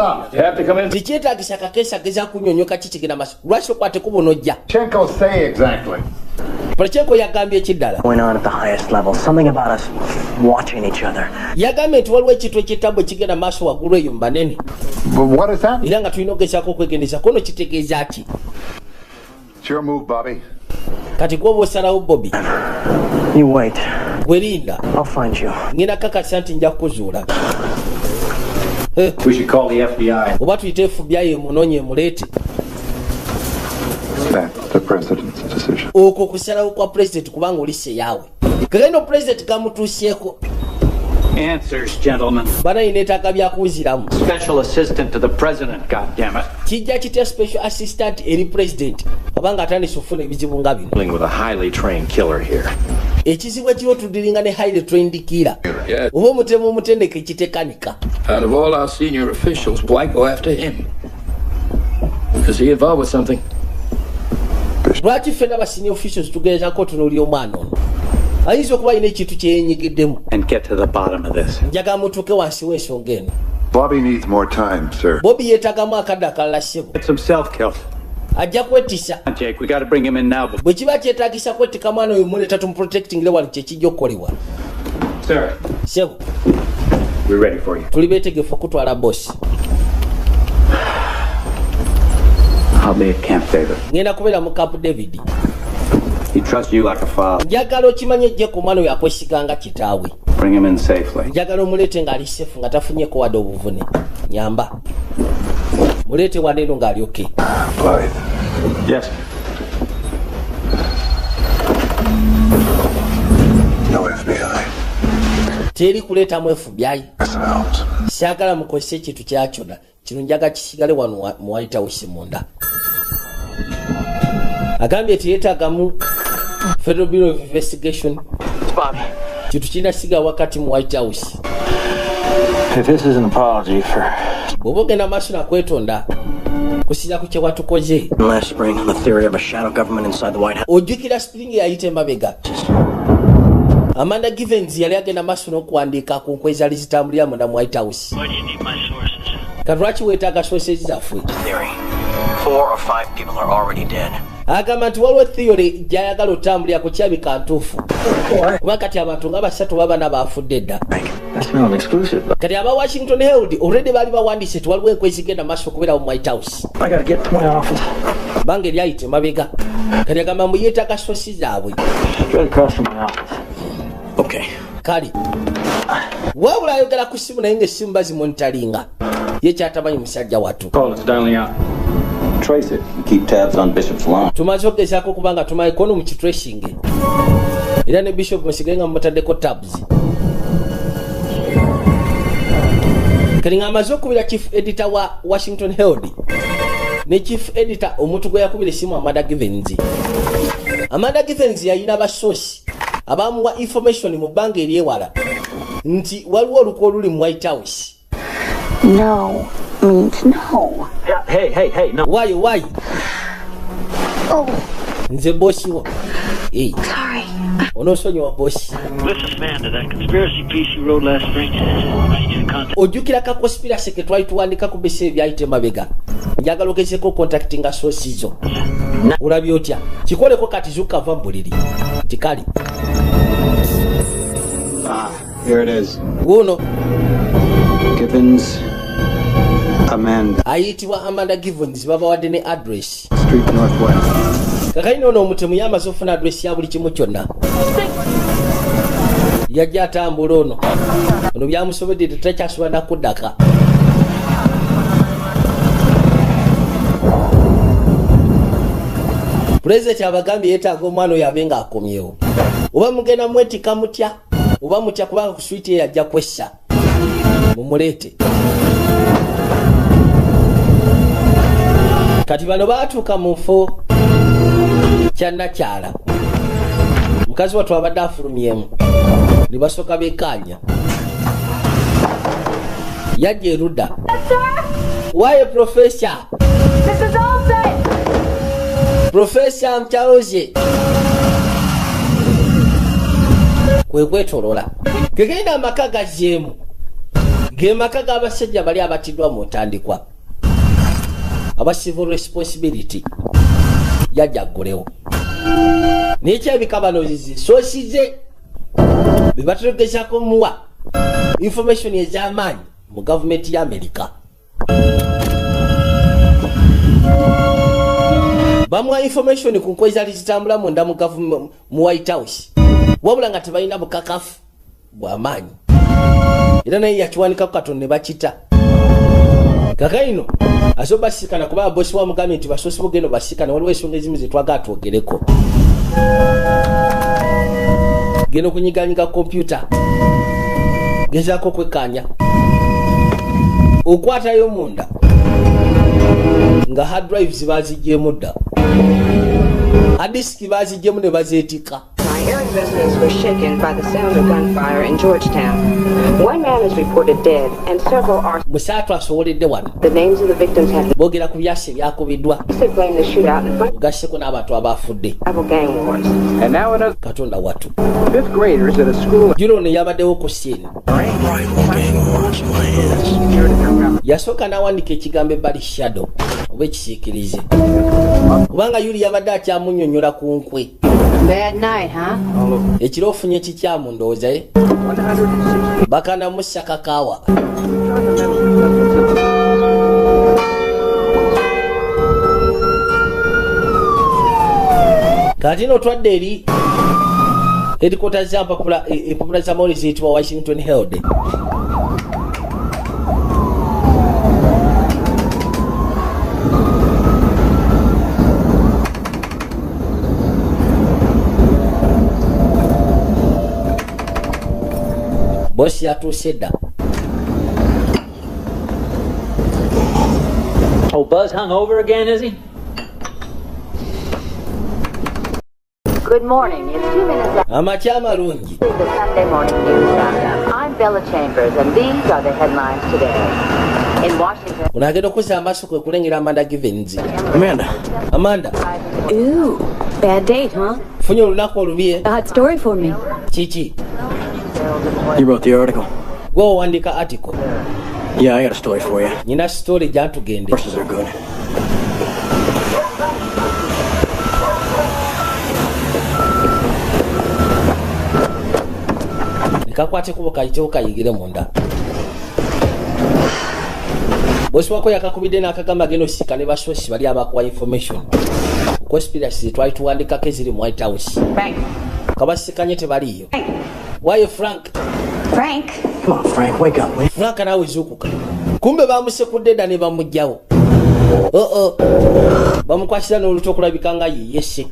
Speaker 1: Tikyetaagisa kakeesa geza kunyonyoka kikigenda maaso lwaki okwate kubonojja.
Speaker 13: Pochenko say exactly.
Speaker 1: Pochenko yagambye ekiddala.
Speaker 5: Going on at the highest level, something about us watching each other.
Speaker 1: Yagambye nti waliwo ekintu ekyetabwe kigenda maaso waggulu eyo mu banene.
Speaker 13: What is that?
Speaker 1: Era nga tulina okugezaako okwegendeza kono kitegeeza ki?
Speaker 13: It's your move, Bobby.
Speaker 1: Kati gwoba osalawo Bobby.
Speaker 5: You wait.
Speaker 1: Gwerinda.
Speaker 5: I'll find you.
Speaker 1: Ngenda kakasa nti nja kukuzuula.
Speaker 7: We should call the FBI.
Speaker 1: Oba tuyite FBI emunoonye emuleete.
Speaker 11: That's the president's decision.
Speaker 1: Okwo kusalawo kwa president kubanga olise yaawe. Kagendo president kamutuusyeko.
Speaker 7: Answers, gentlemen.
Speaker 1: Bana ineetaaga byakuwuziramu.
Speaker 7: Special assistant to the president, goddammit.
Speaker 1: Kijja kitya special assistant eri president obanga atandise okufuna ebizibu nga bino.
Speaker 12: Dealing with a highly trained killer here.
Speaker 1: Ekizibu ekiriwo tudiringa ne highly trained killer. Oba omutemu omutendeke kitekanika.
Speaker 12: Out of all our senior officials, why go after him? Is he involved with something?
Speaker 1: Lwaki ffenna aba senior officials tugeezako tunuulira omwana ono ayinza okuba alina ekintu kyeyenyigiddemu.
Speaker 7: And get to the bottom of this.
Speaker 1: Njagala mutuuke wansi w'ensonga eno.
Speaker 11: Bobby needs more time, sir.
Speaker 1: Bobby yeetaagamu akadde akalala ssebo.
Speaker 7: Get some self-kill.
Speaker 1: Ajja kwetisa.
Speaker 7: Jake, we got to bring him in now.
Speaker 1: Bwe kiba kyetaagisa kwettika mwana oyo muleeta tumuprotectingire wali kyekijja okukolebwa.
Speaker 7: Sir.
Speaker 1: Ssebo.
Speaker 7: We're ready for you.
Speaker 1: Tuli beetegefu okutwala boss.
Speaker 7: I'll be at Camp David.
Speaker 1: Ngenda kubeera mu Camp David.
Speaker 7: He trusts you like a father.
Speaker 1: Njagala okimanye ejje ku mwana oyo akwesiganga kitaawe.
Speaker 7: Bring him in safely.
Speaker 1: Njagala omuleete ng'ali sefu nga tafunyeeko wadde obuvune. Nyamba. Muleete waneeno ng'ali okay.
Speaker 11: Blythe.
Speaker 7: Yes.
Speaker 11: No FBI.
Speaker 1: Teri kuleetamu FBI. Saagala mukozese ekintu kyakyona. Kino njaga kisigale wano mu White House munda. Agambye teyeetaagamu Federal Bureau of Investigation. Kintu kinasiga wakati mu White House.
Speaker 6: If this is an apology for...
Speaker 1: Bw'oba ogenda maaso nakwetonda kusinza ku kye watukoze.
Speaker 5: Last spring on the theory of a shadow government inside the White House.
Speaker 1: Ojjukira spring yayita emabega. Amanda Givens yali agenda maaso n'okuwandiika ku nkweza zitambulira munda mu White House. Kati lwaki weetaaga sources zaffe?
Speaker 5: Theory. 4 or 5 people are already dead.
Speaker 1: Agamba nti waliwo theory gy'ayagala otambulira ku kyabika ntuufu. Kuba kati abantu nga basatu baba n'abaafudde dda. Kati aba Washington Herald already baali bawandiise ti waliwo enkwezi genda maaso okubeera mu White House. Banga eryayita emabega. Kati agamba mbu yeetaaga sources zaabwe.
Speaker 5: Okay.
Speaker 1: Kale. Wabula ayogera ku ssimu naye ng'essimu bazimonitalinga. Ye kyatamanyi musajja wattu.
Speaker 7: Call it's dialing out.
Speaker 14: Trace it and keep tabs on Bishop's line.
Speaker 1: Tumaze okugezaako kubanga tumaye kono mu kitracing. era ne Bishop musigenga mutaddeko tabs kali ngamaze okubira chief editor wa Washington Herald ne chief editor omuntu gwe yakubira simu Amanda Givens. Amanda Givens yalina basosi abamuwa information mu banga eryewala nti waliwo oluko luli mu White House.
Speaker 2: No means no.
Speaker 6: Hey, no.
Speaker 1: Why?
Speaker 2: Oh.
Speaker 1: Nze bosi wo. Hey.
Speaker 2: Sorry.
Speaker 1: Onosonyiwa bosi.
Speaker 14: Listen, Amanda, that conspiracy piece you wrote last spring, I need you to contact.
Speaker 1: Ojukira ka conspiracy ke twali tuwandika ku bese byayite mabega. Njagala okezeko contacting a source zo. Ulabye otya? Kikoleko kati zuka vambuliri. Tikali.
Speaker 15: Here it is.
Speaker 1: Uno.
Speaker 15: Givens. Amanda.
Speaker 1: Ayitibwa Amanda Givens baba wadde ne address.
Speaker 15: Street Northwest.
Speaker 1: Kakaino ono omutemu yamaze ofuna address ya buli kimu kyonna. Yajja atambula ono. Ono byamusobodde tetakyasobola kuddaka. President abagambye yeetaaga omwana oyo abe nga akomyewo. Oba mugenda mwetika mutya oba mutya kubanga ku switi ye yajja kwessa. Mumuleete. Kati bano baatuuka mu nfo kyannakyala. Mukazi wattu abadde afulumyemu ne basooka beekaanya. Yajja erudda. Waye Professor?
Speaker 9: This is all set.
Speaker 1: Professor mchaoze. Kwe kwetolola. Kegenda amaka gajeemu. Ge maka g'abasajja bali abatiddwa mu ntandikwa. Aba civil responsibility. Yajja aggulewo. N'ekyebikabano zisosize. Bebategezaako muwa information ez'amaanyi mu gavumenti ya America. Bamuwa information ku nkozi zali zitambula munda mu government mu White House. Wabula nga tebalina bukakafu bw'amaanyi. Era naye yakiwanika ku katono ne bakita. Kakaino asoba sikana kuba bosi wa mugambe nti basosi bugendo basikana waliwo ensonga ezimu zetwaga twogereko. Geno kunyiganyiga computer. Gezaako kwekkaanya. Okwatayo munda. Nga hard drives bazigyemu dda. Hard disk bazigyemu ne bazeetika.
Speaker 16: Airing business was shaken by the sound of gunfire in Georgetown. One man is reported dead and several are...
Speaker 1: Musatu asowoledde wano.
Speaker 16: The names of the victims have...
Speaker 1: Boogera ku byase byakubiddwa.
Speaker 16: They blame the shootout in front...
Speaker 1: Gasseko n'abantu abafudde.
Speaker 16: Gang wars.
Speaker 15: And now another...
Speaker 1: Katonda wattu.
Speaker 15: Fifth graders at a school...
Speaker 1: Juno ne yabaddewo ku scene. Yasooka n'awandika ekigambo ebbali shadow oba ekisiikirize. Kubanga Yuli yabadde akyamunnyonnyola ku nkwe.
Speaker 2: Bad night, huh?
Speaker 1: Ekiro ofunye kikyamu ndowooza ye. Bakanda mussa kakaawa. Kati no twadde eri headquarters za empapula za mawulire ziyitibwa Washington Herald. Boss yatuuse dda.
Speaker 14: Oh, Buzz hung over again, is he?
Speaker 2: Good morning. It's 2 minutes after
Speaker 1: Amakya malungi.
Speaker 2: the Sunday morning news roundup. I'm Bella Chambers, and these are the headlines today. In Washington...
Speaker 1: Unagenda okuzza amaaso kwe kulengera Amanda Givens. Amanda.
Speaker 2: Ooh, bad date, huh?
Speaker 1: Funye olunaku olubi.
Speaker 2: A hot story for me.
Speaker 1: Kiki?
Speaker 5: You wrote the article.
Speaker 1: Gwe wandika article.
Speaker 5: Yeah, I got a story for you.
Speaker 1: Nina story gyatugende.
Speaker 5: Horses are good.
Speaker 1: Nikakwate kubo kayitewo kayigire munda. Bosi wako yakakubidde n'akagamba geno sika ne basosi bali abakuwa information. Conspiracy twali tuwandikako eziri mu White House.
Speaker 16: Frank.
Speaker 1: Kabasikanye tebaliyo. Why Frank?
Speaker 5: Come on, Frank, wake up, will you?
Speaker 1: Frank nawe zukuka. Kumbe bamusekudde dda ne bamugyawo. bamukwasira n'oluto okulabika nga yeyese.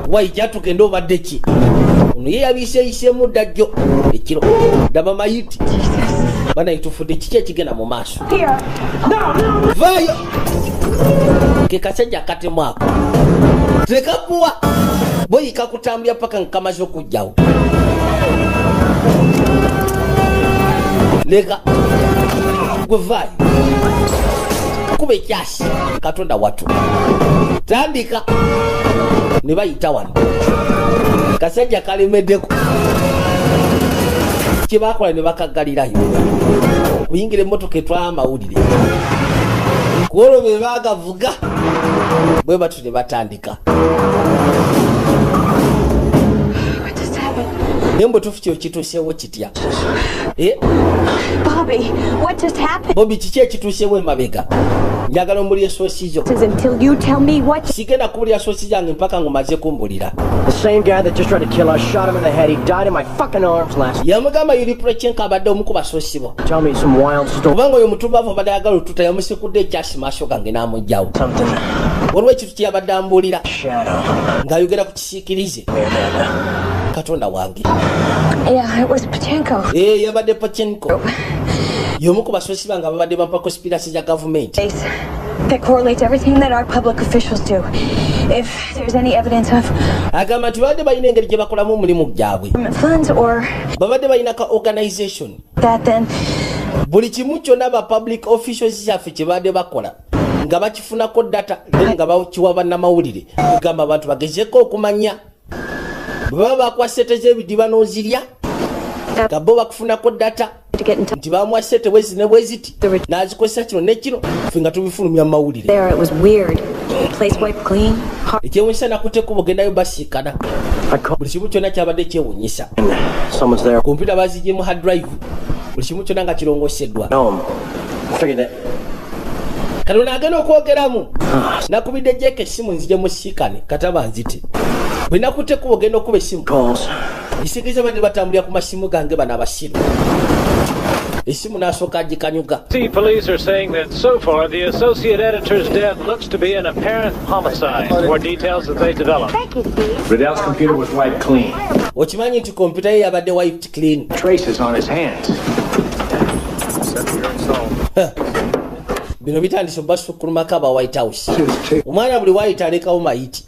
Speaker 1: Waija tugenda obadde ki? Ono ye yabiiseeyiseemu ddajjo ekiro ndaba mayiti banayitufudde kiki ekigenda mu maaso. Vaayo ke kasajja akatemu ako tekakuwa boyika kutambulya paka nkamaze okujjawo. Leka gwe vaayo kuba ekyasi katonda watu tandika ne bayita wano kasajja kalemeddeko kyebakola ne bakaggalirayo kuyingira emmotoka etwala amawulire kuolwo be baagavuga bwe batu ne batandika. Nembo tuficho kitusewo kitya.
Speaker 10: Bobby, what just happened?
Speaker 1: Bobby kiki ekitusewo emabega. Njagala omulye sosizo.
Speaker 10: Until you tell me what.
Speaker 1: Sigenda kulya sosizo yange mpaka ngomaze kumbulira.
Speaker 5: The same guy that just tried to kill us shot him in the head. He died in my fucking arms last.
Speaker 1: Yamugamba yuli Prechenka abadde omukuba sosibo.
Speaker 5: Tell me some wild story.
Speaker 1: Kubanga oyo mutubavu abadde ayagala otuta yamusikudde ekyasi maaso gange n'amugjawo. Waliwo ekintu kyabadde ambuulira ng'ayogera ku kisiikirize. Katonda wange.
Speaker 10: Yeah, it was Pachenko.
Speaker 1: Yabadde Pachenko. Yomuku basosi banga babadde bampa conspiracy ya government.
Speaker 10: That correlates everything that our public officials do. If there's any evidence of
Speaker 1: agamba tubadde balina engeri gye bakolamu omulimu gyabwe.
Speaker 10: Funds or
Speaker 1: babadde balina ka organization.
Speaker 10: That then
Speaker 1: buli kimu kyonna ba public officials yaffe kye badde bakola nga bakifunako data nga bakiwa bannamawulire kugamba abantu bagezeko okumanya baba bakwasete ebidiba n'ozirya nga bo bakufunako data nti bamwasete bwezi ne bweziti n'azikozesa kino ne kino ffe nga tubifulumya mu mawulire ekyewunyisa nakuteeko bogendayo basiikana buli kimu kyonna kyabadde kyewunyisa kompyuta bazigye mu hard drive buli kimu kyonna nga kirongoseddwa Katonda agenda okwogeramu nakubidde jeke essimu nzije musiikane kataba nzite bwe nakuteeko ogenda okuba essimu isikiza badde batambulira ku masimu gange bano abasiru essimu n'asooka agikanyuga.
Speaker 14: Police are saying that so far the associate editor's death looks to be an apparent homicide. More details as they develop.
Speaker 10: Thank you, Steve.
Speaker 6: Riddell's computer was wiped clean.
Speaker 1: Okimanyi nti kompyuta ye yabadde wiped clean.
Speaker 6: Traces on his hands.
Speaker 1: Bino bitandise basukkulumako aba White House. Omwana buli waayita alekawo mayiti.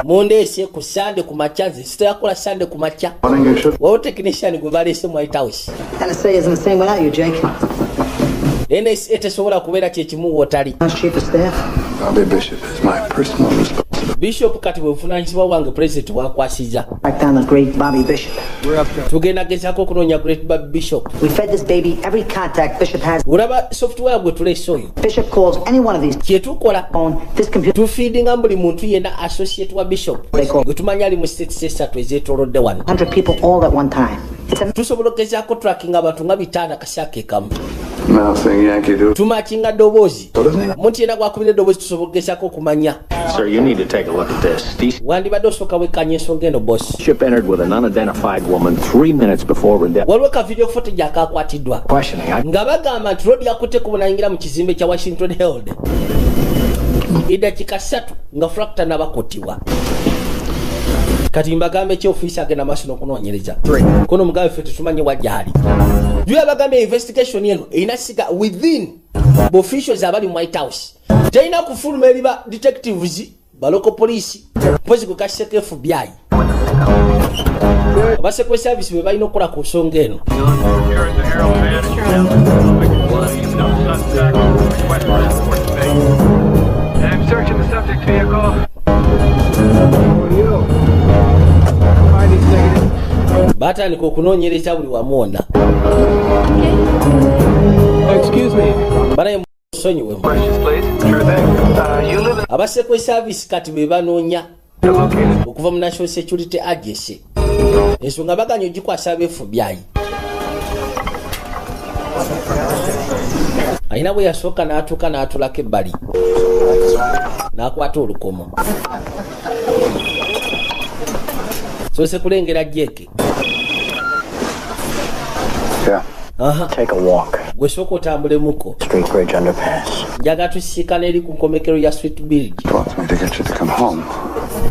Speaker 1: Mundeese ku Sande ku makya nze sitayakola Sande ku makya. Wawo technician gwe baleese mu White House.
Speaker 17: NSA isn't the same without you, Jake.
Speaker 1: NSA tesobola kubeera kyekimu w'otali.
Speaker 11: Chief of Staff? Bobby Bishop is my personal responsibility.
Speaker 1: Bishop kati bwe buvunaanyizibwa wange president wakwasiza.
Speaker 17: Track down the great Bobby Bishop.
Speaker 1: Tugenda gezaako okunoonya great Bobby Bishop.
Speaker 17: We fed this baby every contact Bishop has.
Speaker 1: Olaba software gwe tuleese oyo.
Speaker 17: Bishop calls any one of these.
Speaker 1: Kyetukola
Speaker 17: on this computer.
Speaker 1: Tufiidinga buli muntu yenna associate wa Bishop. Gwe tumanya ali mu states esatu ezeetoolodde wano.
Speaker 17: 100 people all at one time.
Speaker 1: Tusobola okugezaako tracking abantu nga 5 kasyaako ekamu. Tumakinga ddoboozi. Muntu yenna gwakubira eddoboozi tusobola okugezaako okumanya.
Speaker 6: Sir, you need to take a look at this.
Speaker 1: Wandibadde osooka wekkanya ensonga eno boss.
Speaker 6: Bishop entered with an unidentified woman 3 minutes before Riddell.
Speaker 1: Waliwo ka video footage akaakwatiddwa nga bagamba nti Rod yakutteko bunayingira mu kizimbe kya Washington Herald eddakiika 3 nga Fracta n'abakuttibwa. Kati mbagambe ekyofiisi agenda maaso n'okunoonyereza kono mugambe ffe tetumanyi wajjaali jula bagambe investigation eno erina siga within the officials abali mu White House terina kufuluma eri ba detectives ba local police mpozi gwe kaseko FBI aba secret service be balina okukola ku nsonga eno.
Speaker 8: I'm searching the subject vehicle.
Speaker 1: Batandika okunoonyereza buli wamwonna.
Speaker 8: Excuse me.
Speaker 1: Banaye musonyiwe. Aba secret service kati be banoonya okuva mu National Security Agency. Ensonga baganya ogikwasa aba FBI. Alina bwe yasooka n'atuuka n'atulako ebbali n'akwata olukomo. Soose kulengera Jake.
Speaker 11: Yeah.
Speaker 5: Take a walk.
Speaker 1: gwe sooka otambulemuko
Speaker 5: Street bridge underpass.
Speaker 1: njaga tusiikana eri ku nkomekero ya Street Bridge.
Speaker 11: Wants me to get you to come home.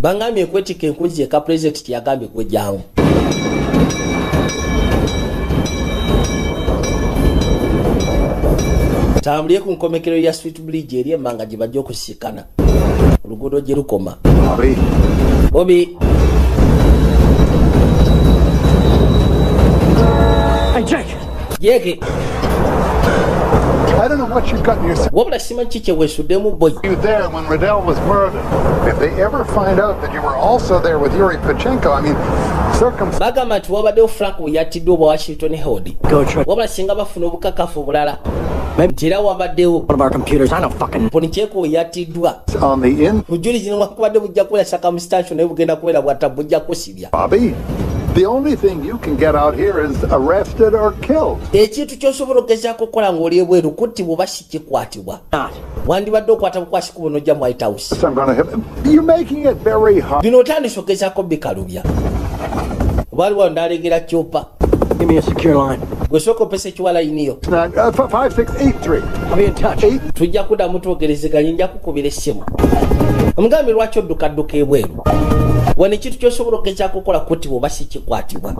Speaker 1: Bangambye ekwetika enkunzi eka president tiyagambye kwejjangu. Tambulye ku nkomekero ya Street Bridge eri emmanga gye bajja okusiikana. Oluguudo gye lukoma. Bobby.
Speaker 5: Hey, Jake.
Speaker 1: Jake.
Speaker 13: I don't know what you've gotten yourself.
Speaker 1: Wabula simanyi kiki weesuddemu boy.
Speaker 13: You there when Riddell was murdered. If they ever find out that you were also there with Yuri Pachenko, I mean,
Speaker 1: bagamba nti wabaddewo Frank we yattiddwa obwa Washington Herald. Wabula singa bafuna obukakafu bulala nti era wabaddewo Ponicheko we yattiddwa bujulizi newankubadde bujja kubeera circumstantial naye bugenda kubeera bwatta bujja kusibya.
Speaker 13: Bobby, the only thing you can get out here is arrested or killed.
Speaker 1: Ekintu ky'osobola okugezaako okukola ng'oli ebweru kuttibwa oba si kikwatibwa. Wandibadde okwata bukwasiku buno ojja mu White House.
Speaker 13: You're making it very hard.
Speaker 1: Bino otandise okugezaako bikalubya. Waliwo ndalegera Chopa.
Speaker 5: Give me a secure line.
Speaker 1: Gwe sooka opesa ekiwala yiniyo.
Speaker 13: 5683.
Speaker 5: I'll be in touch.
Speaker 1: Tujja kuddamu twogerezeganya nja kukubira essimu. Omugambi lwaki oddukadduka ebweru. Wano ekintu ky'osobola okugezaako okukola kuttibwa oba si kikwatibwa.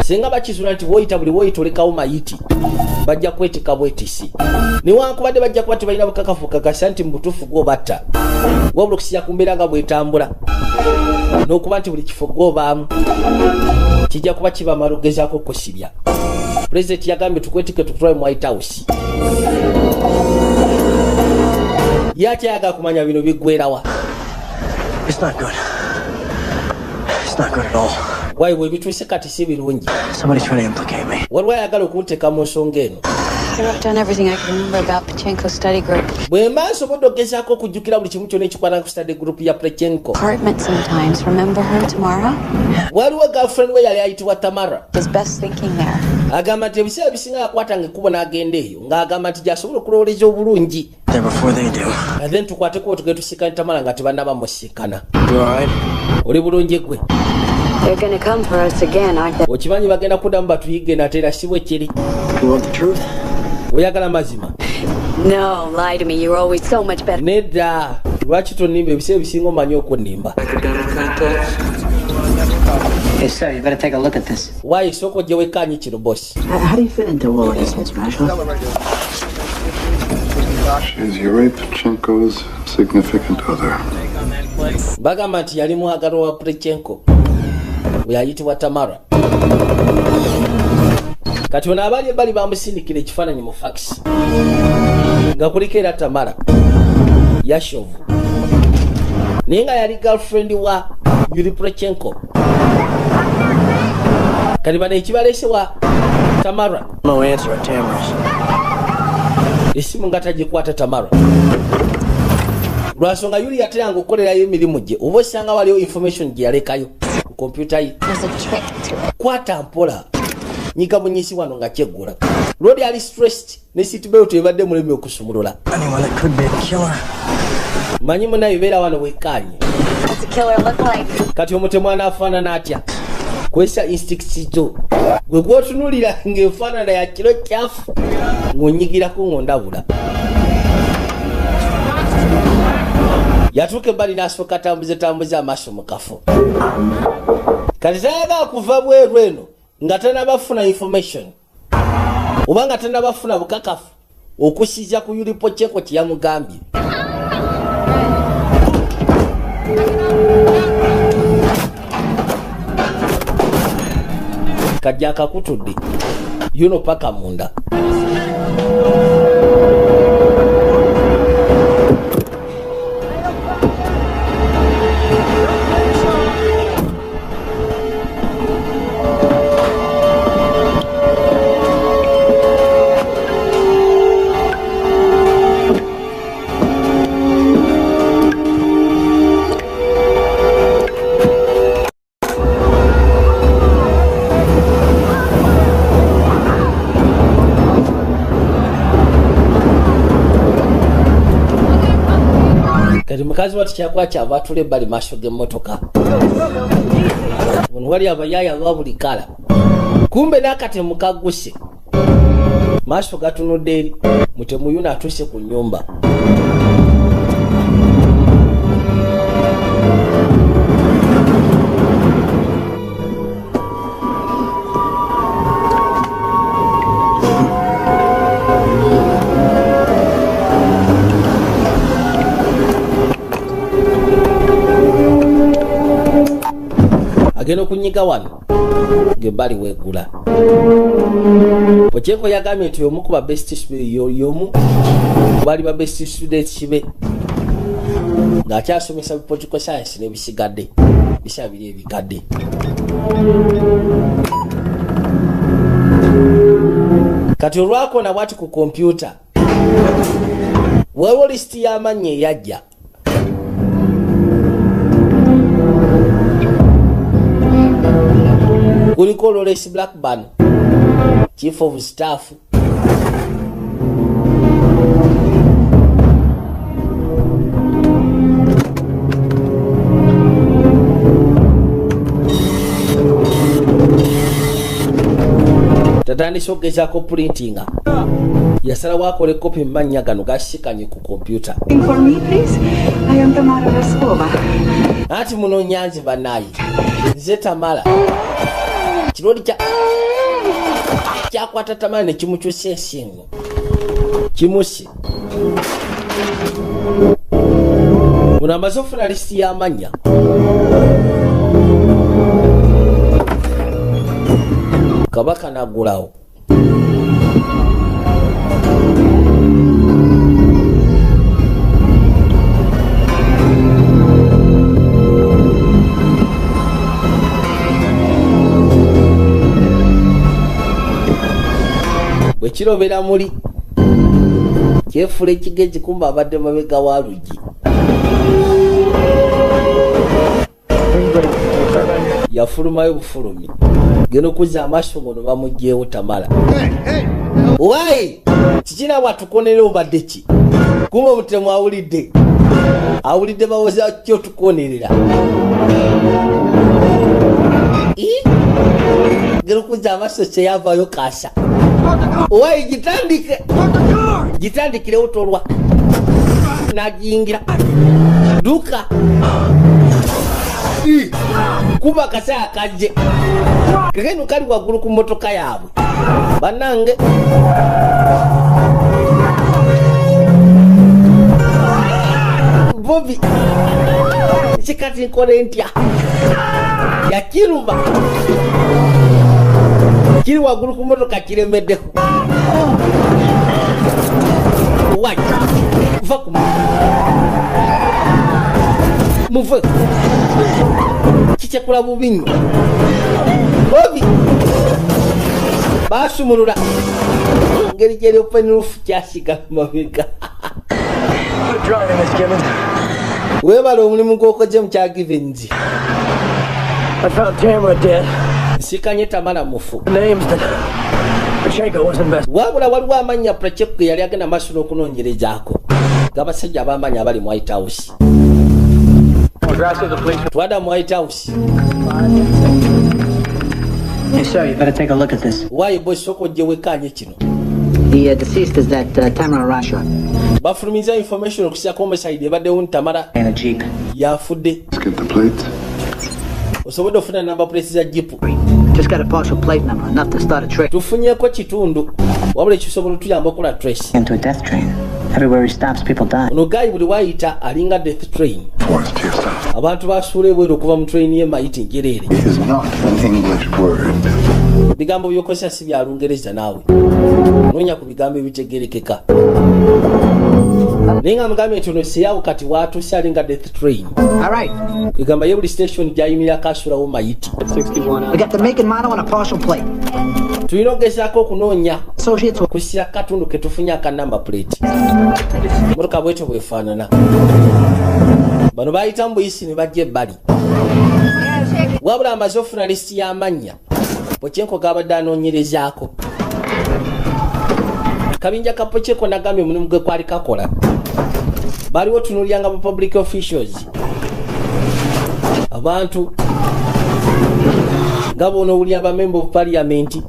Speaker 1: Singa bakizuula nti bw'oyita buli bw'oyita olekawo mayiti bajja kwetika bwetisi. Newankubadde bajja kuba tebalina bukakafu kakasa nti mu butuufu gw'obatta. Wabula okusiya ku mbeera nga bw'etambula. N'okuba nti buli kifo gw'obaamu kijja kuba kibamala okugezaako okusibya. Pulezidenti yagambye tukwetike tukutwale mu White House. Yaki ayagala kumanya bino biggwerawa.
Speaker 5: It's not good. It's not good at all.
Speaker 1: Why we bitwise kati si birungi.
Speaker 5: Somebody's trying to implicate me.
Speaker 1: Waliwo ayagala okunteka mu nsonga eno.
Speaker 10: I've done everything I can remember about Pachenko's study group.
Speaker 1: Bwe mba nsobodde okugezaako okujjukira buli kimu kyonna ekikwata ku study group ya Pachenko.
Speaker 10: Apartment sometimes. Remember her, Tamara?
Speaker 1: Waliwo girlfriend we yali ayitibwa Tamara.
Speaker 10: His best thinking there.
Speaker 1: Agamba nti ebiseera bisinga yakwatanga ekkubo n'agenda eyo ng'agamba nti gy'asobola okulowoleza obulungi. And then tukwateko tugende tusiikane Tamara nga tebannaba musiikana. Oli bulungi gwe.
Speaker 10: They're gonna come for us again, aren't they?
Speaker 1: Okimanyi bagenda kuddamu batuyige nate era si bwe kiri.
Speaker 5: You want the truth?
Speaker 1: Oyagala mazima?
Speaker 10: No, lie to me. You're always so much better.
Speaker 1: Nedda. Lwaki tonimba ebiseera bisinga omanyi okunnimba?
Speaker 17: Hey, sir, you better take a look at this.
Speaker 1: Why soko gye wekkaanyi kino boss?
Speaker 17: How do you fit into all of this, Mr. Marshall?
Speaker 11: She's Yuri Pachenko's significant other.
Speaker 1: Bagamba nti yali mwagalwa wa Pachenko we ayitibwa Tamara. Kati ono abali ebbali bamusindikira ekifaananyi mu fax nga kuliko era Tamara Yashovu naye nga yali girlfriend wa Yuri Pachenko. Kati bano ekibaleese wa Tamara
Speaker 5: No answer at Tamara's.
Speaker 1: Esimu nga tagikwata Tamara lwansonga Yuri yateranga okukolerayo emirimu gye oba osanga waliwo information gye yalekayo ku kompyuta ye. Kwata mpola nyiga bunyisi wano nga kyeggula. Lodi ali stressed ne seatbelt ebadde mulemi okusumulula.
Speaker 5: Anyone that could be a killer.
Speaker 1: Manyi munayo beera wano wekkaanye.
Speaker 10: What's a killer look like?
Speaker 1: Kati omutemu anaafaanana atya? Kwesa instincts zo gwe gw'otunuulira ng'enfaanana ya kiro kyafu ng'onyigirako ng'ondabula. Yatuuka ebbali n'asooka tambuze amaaso mu kafo. Kati tayagala kuva bweru eno nga tannabafuna information oba nga tannabafuna bukakafu okusiza ku Yuri Pachenko kye yamugambye. Kajja akakutudde yuno paka munda. Mukazi wati kyakwa kyava atula ebbali maaso g'emmotoka. Ono wali abayaya ba buli kala. Kumbe n'akatemu kagguse. maaso gatunudde eri mutemu yuno atuuse ku nnyumba. Agenda okunyiga wano ng'ebbali weegula. Okyeko yagambye nti omu ku ba best yomu bali ba best students kibe ng'akyasomesa political science n'ebisigadde bisa biri ebikadde. Kati olwakona bwati ku kompyuta waliwo lisiti y'amannya eyajja. Kuliko Lawrence Blackburn, Chief of Staff. Tatandise okugezaako printinga. Yasalawo akole kopi mannya gano gashikanye ku kompyuta. Ati muno nyanzi banayi. Nze Tamala. Kirodi kyakwata Tamala ne kimukyusa ensingo. Kimusi. Muno amaze okufuna lisiti y'amannya. Kabaka n'aggulawo. Bwe kirobera muli kyefula ekigezi kumba abadde mabega wa luggi. Yafulumayo bufulumi. Geno kuzza amaaso ngono bamugyewo Tamala. Wai! Kikina watukonere obadde ki? Kumba omutemu awulidde. Awulidde bawoza kyo tukonerera. Geno kuzza amaaso kyeyavaayo kaasa. Wai gitandike. Gitandikire otolwa. Nagiyingira. Duka. Kuba kasa kaje. Kageno kali waggulu ku mmotoka yaabwe. Banange. Bobi. Chikati nkole ntya. Yakirumba. Kiri waggulu ku mmotoka kiremeddeko. Wai. Kuva ku muve. Kichekula bubi nnyo. Bobi. Basumulula. Ngeri gyeri open roof kyasiga mabega. Webala omulimu gw'okoze mu Kyagivenzi.
Speaker 5: I found Tamara dead.
Speaker 1: Sikanye Tamala mufu.
Speaker 5: Names that Pacheco wasn't best.
Speaker 1: Wabula waliwo amannya Pacheco yali agenda maaso n'okunoonyerezaako. G'abasajja ab'amannya abali mu White House. Twada mu White House.
Speaker 17: Hey, sir, you better take a look at this.
Speaker 1: Why, boy, soko jewe kanye kino?
Speaker 17: The deceased is that Tamara Rasha.
Speaker 1: Bafulumiza information okusia homicide ebaddewo Tamara.
Speaker 17: In a jeep.
Speaker 1: Yafudde.
Speaker 11: Let's get the plates.
Speaker 1: Osobola ofuna number plates za jeep.
Speaker 17: Just got a partial plate number, enough to start a trace.
Speaker 1: Tufunyeko kitundu. Wabula ekisobola tuyamba okola trace.
Speaker 17: Into a death train. Everywhere he stops, people die.
Speaker 1: Ono guy buli wayita alinga death train.
Speaker 11: Forced yourself.
Speaker 1: Abantu basuula ebweru okuva mu train ye Enjogerere.
Speaker 11: It is not an English word.
Speaker 1: Bigambo byokozesa si bya Lungereza naawe. Noonya ku bigambo ebitegerekeka. Ninga mugambye nti ono siyawo kati watuuse alinga death train.
Speaker 17: All right.
Speaker 1: Kwegamba ye buli station gy'ayimirira kaasulawo mayiti.
Speaker 17: We got the make and model on a partial plate.
Speaker 1: Tulina okugezaako okunoonya kusira katundu ke tufunye aka number plate. Motoka bwetyo bwefaanana. Bano bayita mu buyisi ne bajja ebbali. Wabula amaze ofuna lisiti y'amannya. Pocheco gabadde anoonyerezaako. Kabinja ka Pocheco nagambye omulimu gwe kwali kakola. Baliwo tunuulyanga mu public officials. Abantu nga bono owulira ba member of parliament.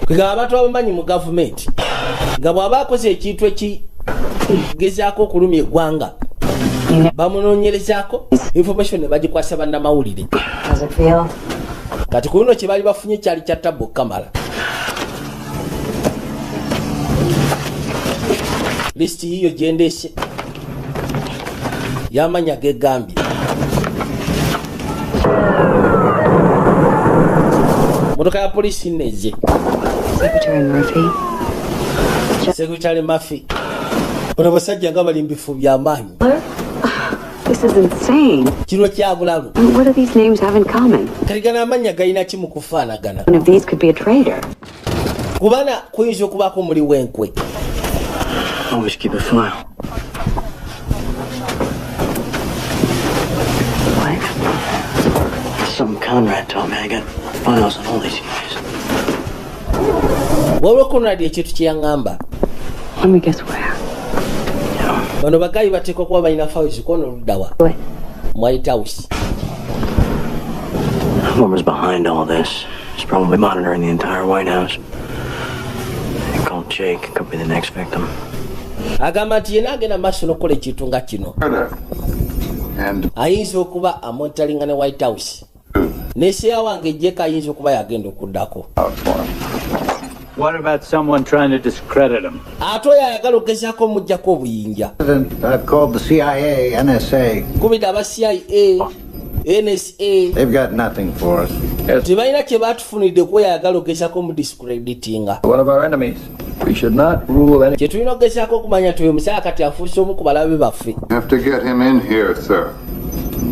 Speaker 1: Kwegamba abantu abamanyi mu government. nga bw'aba akoze ekintu ekigezaako okulumya eggwanga bamunoonyerezaako information ne bagikwasa bannamawulire kati ku luno kye baali bafunye kyali kya tabbo kamala lisiti yiyo gyendeese y'amanya gegambye motoka ya polisi neze Secretary Murphy ono basajja nga bali mbifu by'amaanyi.
Speaker 2: This is insane.
Speaker 1: Kino kya bulalu.
Speaker 2: What do these names have in common?
Speaker 1: Kaligana amanya galina kimu kufaanagana.
Speaker 2: One of these could be a traitor.
Speaker 1: Kubana kuyinza okubaako muli wenkwe.
Speaker 5: Always keep a file. What? Some Conrad told me I got files on all these guys.
Speaker 1: Waliwo Conrad ekintu kye yaŋŋamba.
Speaker 2: Let me guess where.
Speaker 1: Bano bagayi bateekwa kuba balina files kono oluddawa. White House.
Speaker 5: Whoever's behind all this is probably monitoring the entire White House. They called Jake, could be the next victim.
Speaker 1: Agamba nti yena agenda maaso n'okukola ekintu nga kino. Ayinza okuba amonitalinga ne White House. Neseya wange Jake ayinza okuba yagenda okuddako.
Speaker 14: What about someone trying to discredit him?
Speaker 1: Ato yayagala okugezaako omuggyako obuyinja.
Speaker 13: I've called the CIA, NSA.
Speaker 1: Kubidde aba CIA, NSA.
Speaker 13: They've got nothing for us.
Speaker 1: Tebalina kye baatufunidde kuba yayagala okugezaako omudiscreditinga.
Speaker 12: One of our enemies. We should not rule any.
Speaker 1: Kye tulina okugezaako okumanya nti oyo omusaya kati afuuse omu ku balabe baffe.
Speaker 11: Have to get him in here, sir.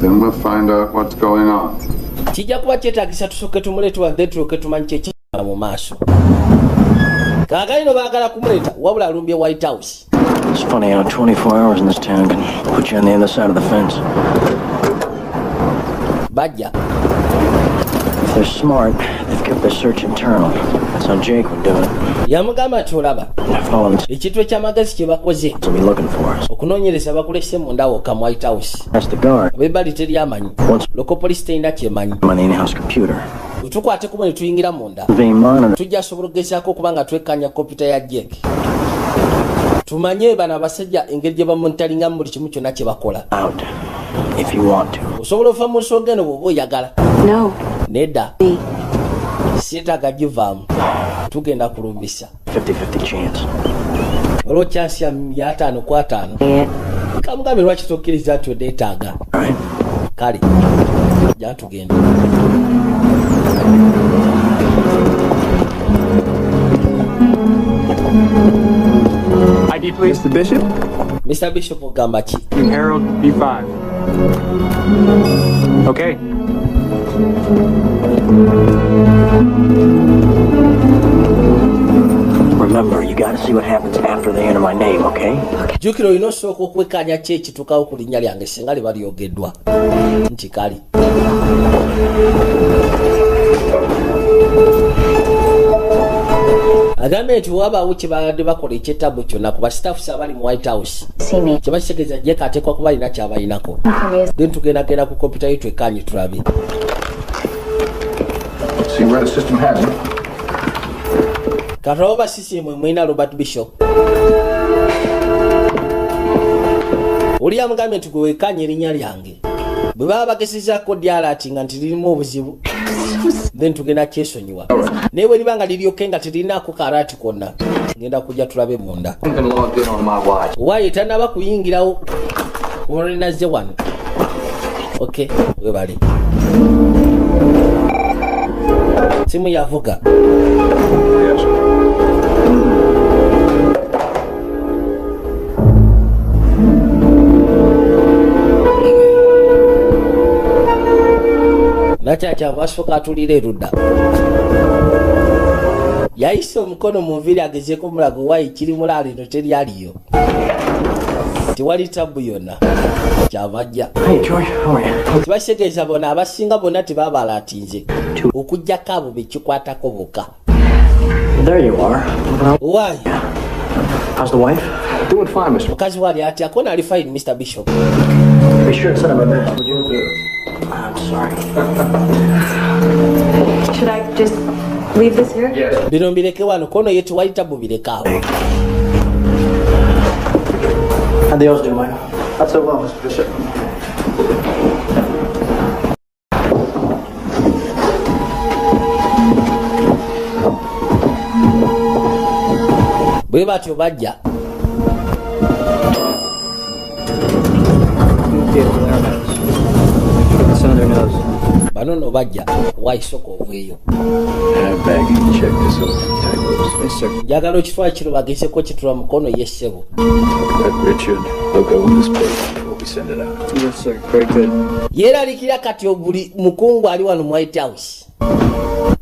Speaker 11: Then we'll find out what's going on.
Speaker 1: Kijja kuba kyetaagisa tusooke tumuleete wadde tulyoke tumanyi kyekigenda mu maaso. Kagalino baagala kumuleeta wabula alumbye White House.
Speaker 5: It's funny how 24 hours in this town can put you on the other side of the fence.
Speaker 1: Bajja.
Speaker 5: If they're smart, they've kept their search internal. That's how Jake would do it.
Speaker 1: Yamugamba nti olaba ekintu ekyamagezi kye bakoze okunoonyereza bakulese munda wokka mu White House. Bebbali teryamanyi loko polisi terina kyemanyi tukwate kubo ne tuyingira munda tujja sobola okugezaako okuba nga twekkanya kompyuta ya Jake tumanye bano abasajja engeri gye bamonitalingamu buli kimu kyonna kye bakola osobola ova mu nsonga eno bw'oba oyagala nedda sietaaga givaamu tugenda kulumbisa
Speaker 5: 50-50 chance.
Speaker 1: olwo chansi ya 5-5 kamugambe lwaki tokkiriza nti odeetaaga kale jja tugenda
Speaker 15: ID please. Mr. Bishop?
Speaker 1: Mr. Bishop ogamba ki?
Speaker 15: Harold B5. Okay.
Speaker 5: Remember, you gotta see what happens after they enter my name, okay?
Speaker 1: Jukiro olina osooka okwekanya ki ekituukawo ku linnya lyange singa liba lyogeddwa nti kali agambe nti wabaawo kye babadde bakola ekyettabbo kyonna ku basitafusi abali mu White House kye bakitegeeza Jake ateekwa kuba alina kyabalinako then tugendagenda ku kompyuta ye twekkanye tulabe.
Speaker 11: See where the system has him.
Speaker 1: Kataba basisimu mwina Robert Bishop. Oli amugambye nti gwe weekanye erinnya lyange. Bwe baba bagezezzaako dyalatinga nti lirimu obuzibu then tugenda kyesonyiwa. Naye bwe liba nga liryoke nga terinaako karaati konna ngenda kujja tulabe munda. Waaye tannaba kuyingirawo olinaze wano. Okay, webale. Simu yavuga.
Speaker 11: Yes.
Speaker 1: Nakyakyavu asooka atulira erudda yayise omukono mu nviiri agezeeko omulago waayi kiri mulaalo eno teryaliyo tewali tabbu yonna kyava ajja kibakitegeeza bona abasinga bonna tebaabala atinze okuggyako abo bekikwatako bokka. Why?
Speaker 5: How's the wife?
Speaker 15: Doing fine, Mr.
Speaker 1: Mukazi wali ati akona ali fine, Mr. Bishop.
Speaker 5: Be sure to send him a message. Would you? I'm sorry.
Speaker 10: Should I just leave this here?
Speaker 15: Yes.
Speaker 1: Bino mbireke wano kono yetu walita bubireka awo.
Speaker 5: How'd the O's do, Mike?
Speaker 15: Not so well, Mr. Bishop.
Speaker 1: bwe batyo bajja bano no bajja waisoko oveeyo njagala okitwala kino bageseko kitula mukono yessebo yeeralikira kati buli mukungu ali wano mu White House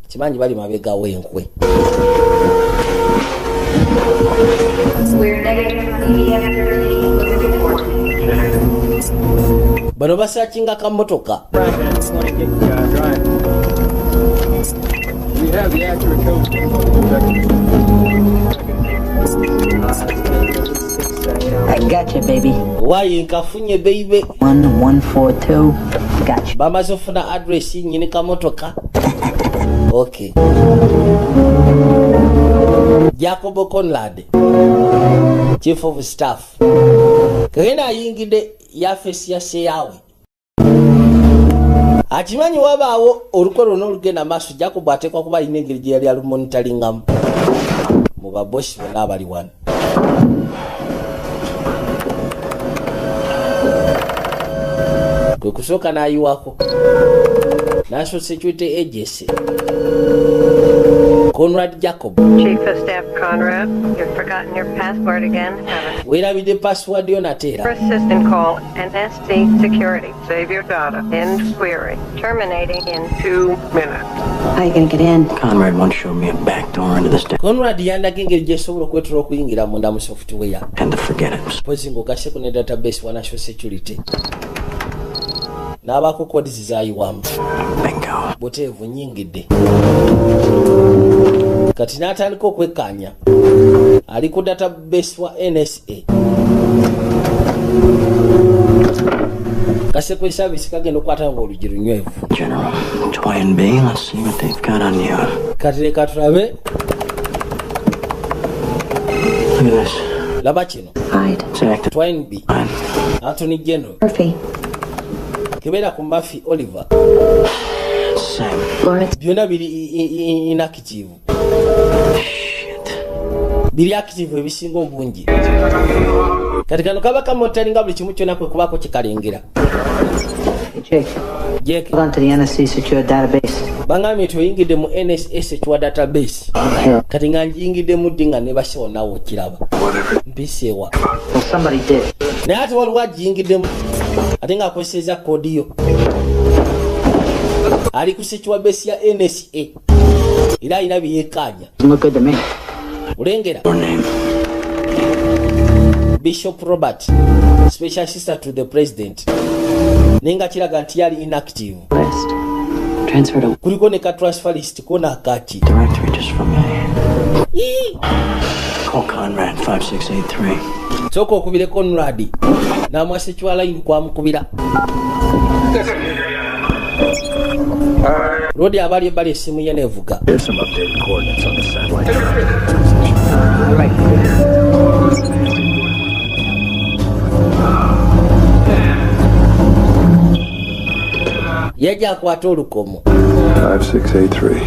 Speaker 1: kimanyi bali mabega w'enkwe bano basakinga kamotoka
Speaker 17: I gotcha, baby.
Speaker 1: Why nkafunye baby
Speaker 17: 1142. Gotcha.
Speaker 1: Bamaze ofuna address nyine kamotoka. Okay. Jacob Conrad, Chief of Staff. Kagenda yingide yafesi ya seyawe. Achimanyi wabaawo olukolo n'olugenda maaso Jacob atekwa kuba ine engeri gye yali alumonitalingamu mu babosi bonna abali wano. Kwe kusooka n'ayiwako National Security Agency. Conrad Jacob.
Speaker 18: Chief of Staff Conrad, you've forgotten your password again, haven't you?
Speaker 1: Where are the password you natera?
Speaker 18: For assistant call, NSC Security. Save your data. End query. Terminating in 2 minutes.
Speaker 17: How are you gonna get in?
Speaker 5: Conrad once showed me a back door into this
Speaker 1: Conrad yandaga engeri gyesobola okwetula okuyingira munda mu software.
Speaker 5: And to forget it.
Speaker 1: Pozi ng'ogaseko ne database wa National Security. N'abaako kodi zaayiwamu.
Speaker 5: Bingo.
Speaker 1: Boteevu nyingidde. Kati n'atandika okwekkaanya. Ali ku database wa NSA. Kasekwe service kagenda okukwata ng'oluggi lunywevu.
Speaker 5: General, Twine B, let's see what they've got on you.
Speaker 1: Kati leka tulabe.
Speaker 5: Look at this.
Speaker 1: Laba kino.
Speaker 17: Hide.
Speaker 1: Twine B. Anthony General.
Speaker 17: Murphy.
Speaker 1: Kebera ku Murphy Oliver.
Speaker 5: Same.
Speaker 1: Byonna biri inactive. Biri active ebisinga obungi. Kati kano kaba kamotalinga buli kimu kyonna kwe kubaako kikalengera.
Speaker 17: Jake. Hold on to the NSC secure database.
Speaker 1: Bangambye tuyingidde mu NSA secure database. Kati nga njingidde mu ddi nga ne basoonawo okiraba. Mpiseewa.
Speaker 17: Well, somebody did.
Speaker 1: Naye ate waliwo agiyingiddemu ate nga akozeseza koodi yo. Ali ku secure base ya NSA. Era alina byeyeekanya.
Speaker 17: Look good to me.
Speaker 1: Ulengera. Bishop Robert, Special Assistant to the President. Nenga kiraga nti yali inactive.
Speaker 17: List. Transfer to.
Speaker 1: Kuliko ne ka transfer list kona akaki.
Speaker 5: Directory just for me. Call Conrad 5683.
Speaker 1: Soko okubire Conrad. N'amwasechwa line kwa mukubira. Rodi abali ebali esimu ye nevuga.
Speaker 6: There's some updated coordinates on the satellite.
Speaker 17: Right.
Speaker 1: Yaja akwata olukomo.
Speaker 11: 5683.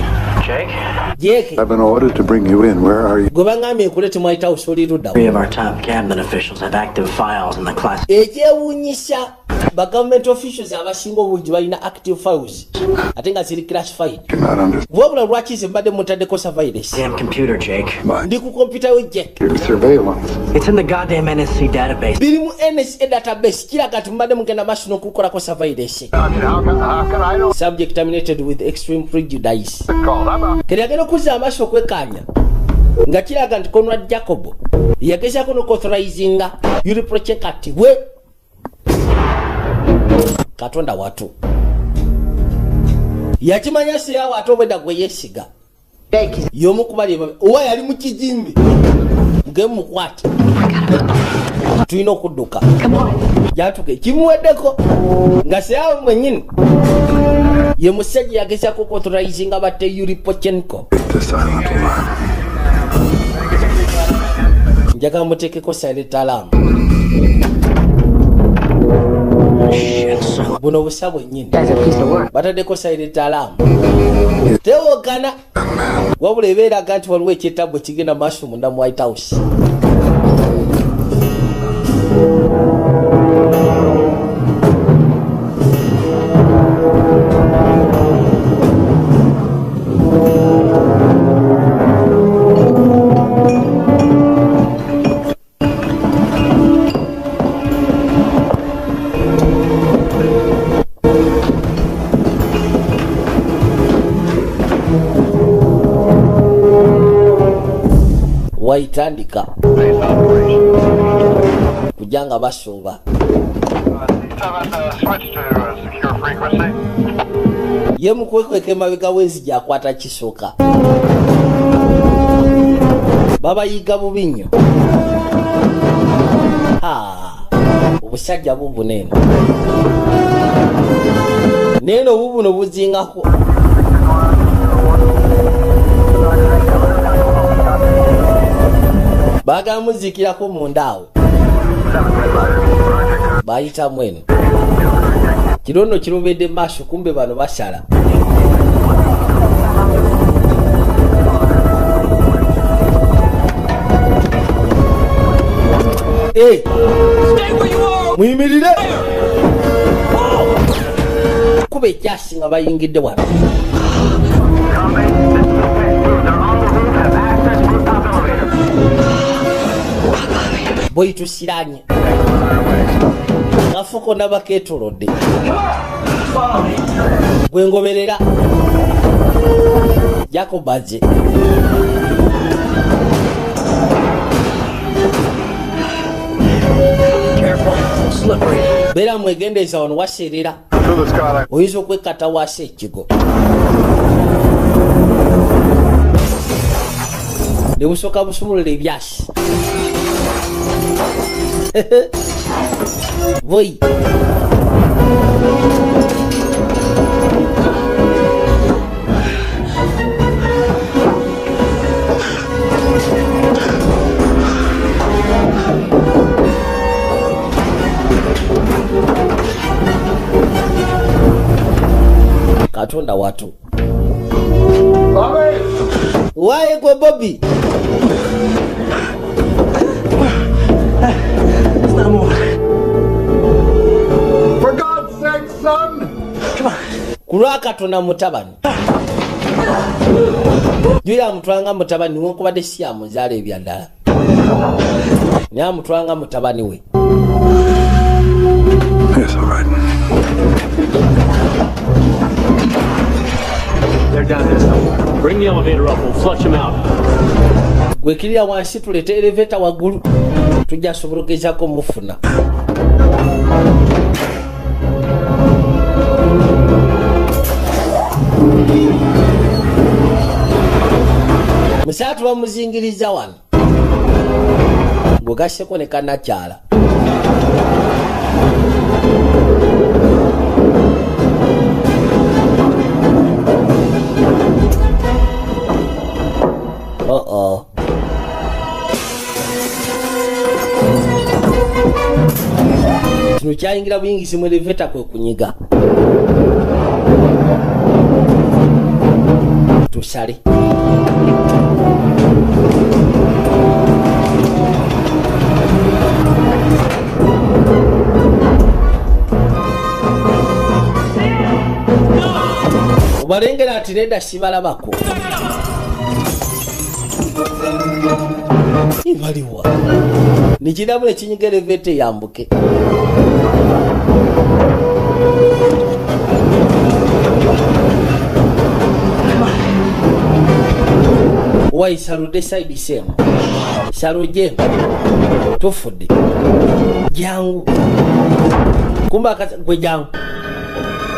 Speaker 1: Jake.
Speaker 11: I've been ordered to bring you in. Where are you?
Speaker 1: Gobangamye kulete mu White House oli ludda.
Speaker 5: 3 of our top cabinet officials have active files in the class.
Speaker 1: Ekyewuunyisa ba government officials abasinga obungi balina active files ate nga ziri classified. Wabula lwaki zimbadde mutaddeko surveillance?
Speaker 5: Damn computer, Jake.
Speaker 1: Ndi ku computer we Jake.
Speaker 11: Surveillance.
Speaker 5: It's in the goddamn NSC database.
Speaker 1: Biri mu NSA database kiraga nti mbadde mugenda maaso n'okukolako surveillance. Subject terminated with extreme prejudice. Kati agenda okuzza amaaso okwekkaanya nga kiraga nti Conrad Jacob yagezaako n'okuauthorizinga Europroject kati we Katonda watu yakimanya sirawo ate obwedda gwe yeesiga y'omu kubali owa yali mu kijimbi ngemukwate tulina okudduka jatuke kimuweddeko nga sirawo mwennyini ye musajja yagezaako okuauthorizinga batte Yuripochenko njagala muteekeko silent alarm buno busabwe nnyini bataddeko silent alarm tewogana wabula ebeeraga nti waliwo ekyetabwe kigenda maaso munda mu White House. waitandika kujanga bashuba ye mukwekweke mabega wezi jakwata kisoka baba yiga bubinyo obusajja bubu neno neno bubu no buzingako baga muzikirako mundaawo bayita mweno kirono kirobedde masho kumbe bano bashala muyimirire kube ekyasi nga bayingidde wano boyitusiranye kafuko nabaketolodde bwengoberera jakobaje bera mwegendeza wano waserera oyinza okwekata wase ekigo nebusoka busumulula ebyasi voy katonda watu wae kwa Bobby
Speaker 13: For God's sake, son!
Speaker 1: Kulaka tuna mutabani juya mutwanga mutabani wokubadde siya muzale ebyandala nya mutwanga mutabani we.
Speaker 11: Yes, all right.
Speaker 14: They're down there somewhere. Bring the elevator up. We'll flush them out.
Speaker 1: Gwekirira wansi tulete elevator waggulu tujja sobologezako mufuna. Musatu bamuzingiriza wano gwegasseko ne kannakyala kino kyayingira buyingisi mu eleveta kwe kunyiga tusale obalengera ati nedda sibalabako ibaliwa nikirabula ekinyiga eleveta eyambuke wai salude side semu saluje tufudde jangu kumba gwe jangu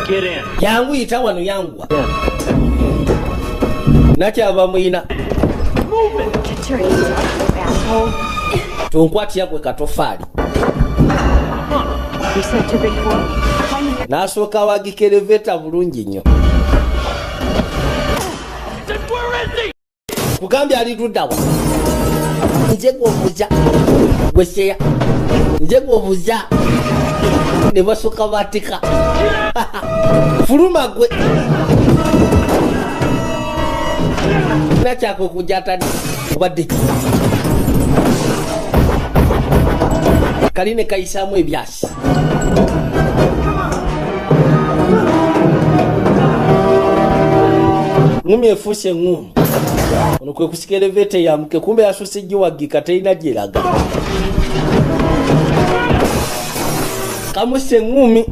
Speaker 14: Get in.
Speaker 1: jangu yita wano yangwa nakyava mwina tunkwatira gwe katofaali nasooka wagika eleveta bulungi nnyo kugambye ali luddawa nje gwobuza gweseya nje gwobuza ne basuka batika fuluma gwe nakyako kujata obadde kaline kayisaamu ebyasi ngumi efuuse eŋŋumu ono kwe kusika elevator yamuke kumbe yasuse giwagika terina gyeraga kamuse eŋŋumi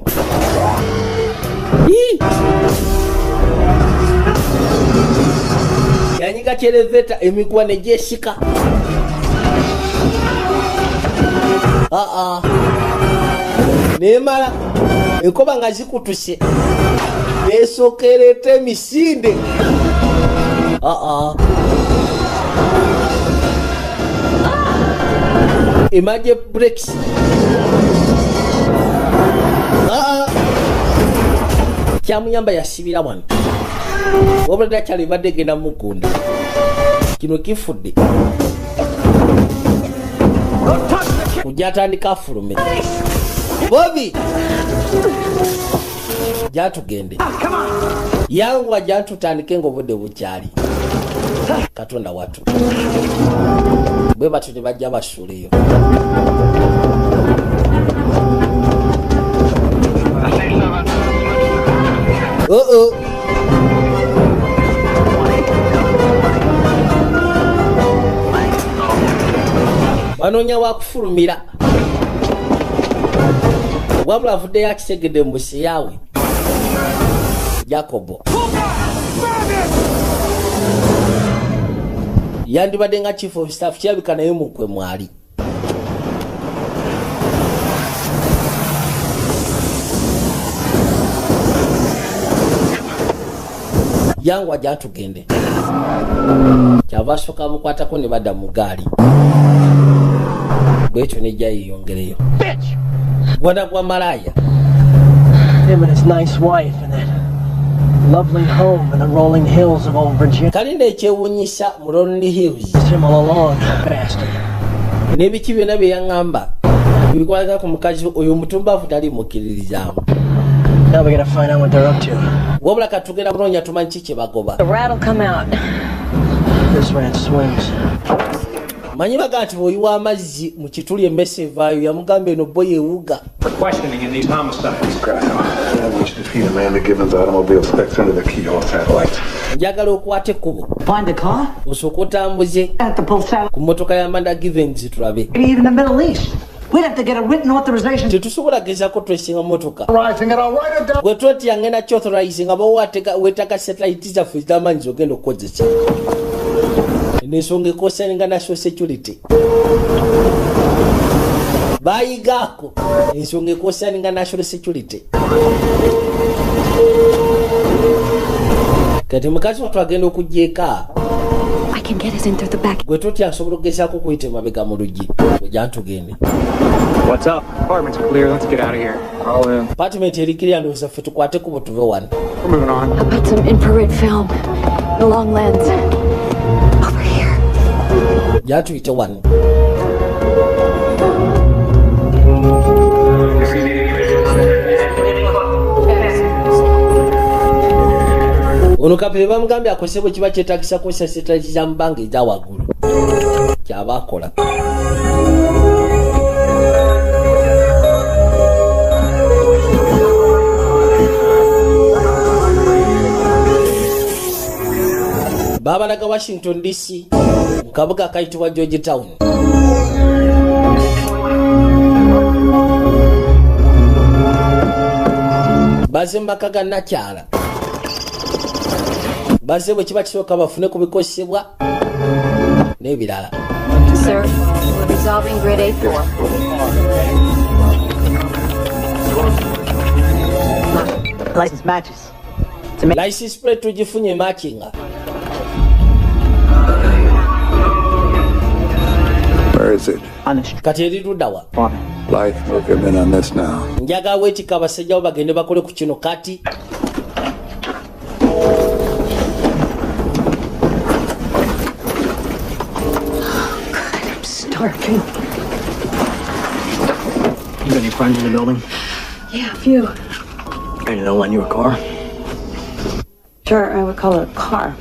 Speaker 1: yanyiga kyeleveta emiguwa ne gyesika nemala enkoba nga zikutuse nesokereta emisinde emaje breaks kyamuyamba yasibira wano wabula dakyali badde genda mukunda kino kifudde kujja atandika afulume bobi jatugende yangu jatutandike ng'obudde bukyali katonda watu bwe batyo ne bajja basuuleyo banoonya wakufulumira wabula avuddeyo akisegedde mu busi yaawe Jacobo yandibadde nga chief of staff kirabika naye mukwe mwali yangu ajja tugende kyava asooka mukwatako ne badda mu gaali bwekyo nejja yeyongereyo gwana gwa malaya
Speaker 5: him and his nice wife and that lovely home in the rolling hills of old Virginia.
Speaker 1: Kalinde ekyewuunyisa mu Lonely Hills
Speaker 5: him all along, bastard.
Speaker 1: N'ebiki byonna bye yaŋŋamba bikwata ku mukazi oyo mutumbavu tali mukkiririzaamu.
Speaker 5: Now we're gonna find out what they're up to.
Speaker 1: Wabula katugenda kunoonya tumanyi ki kye bagoba.
Speaker 10: The rat will come out.
Speaker 5: This rat swims.
Speaker 1: Manyi baga nti bw'oyiwa amazzi mu kituli emmese evaayo yamugamba eno bo yeewuga.
Speaker 15: Questioning in these homicides.
Speaker 11: I wish to feed Amanda Gibbons' automobile specs into the keyhole satellite.
Speaker 1: Njagala okwata ekkubo.
Speaker 17: Find the car?
Speaker 1: Osooka otambuze ku mmotoka ya Amanda Gibbons tulabe.
Speaker 17: Even the Middle East. We'd have to get a written authorization.
Speaker 1: Tetusobola gezaako twesinga mmotoka.
Speaker 13: Right,
Speaker 1: gwe twetya ngenda kyauthorize nga weetaaga satellite zaffe zitamanyi zogenda okukozesa. N'ensonga ekosaninga national security. Bayigaako ensonga ekosaninga national security. Kati mukazi wattu agenda okujja eka.
Speaker 10: I can get us in through the back.
Speaker 1: Gwe totya nsobola okugezaako okuyita emabega mu luggi. Ojja ntugende.
Speaker 15: What's up? Apartment's clear. Let's get out of here. All in.
Speaker 1: Apartment erikirya ndowooza ffe tukwate kubo tuve wano.
Speaker 15: We're moving on.
Speaker 10: I'll put some infrared film, the long lens. Over here.
Speaker 1: Jja tuyite wano. Ono kapere bamugambye akozese bwe kiba kyetaagisa kozesa satellite za mbanga eza waggulu. Kyaba akola. Babalaga Washington DC mu kabuga akayitibwa Georgetown. Baze maka ga nakyala. Baze bwe kiba kisooka bafune ku bikozesebwa n'ebirala.
Speaker 10: Sir, we're resolving grid A4.
Speaker 17: License matches.
Speaker 1: License plate tugifunye matchinga.
Speaker 11: Where is it?
Speaker 1: Kati eri luddawa.
Speaker 11: Life will come in on this now.
Speaker 1: Njaga weetika abasajjawo bagende bakole ku kino kati.
Speaker 5: I'm starving. You got any friends in the building?
Speaker 10: Yeah, a few.
Speaker 5: Ready to lend you a car?
Speaker 10: Sure, I would call it a car.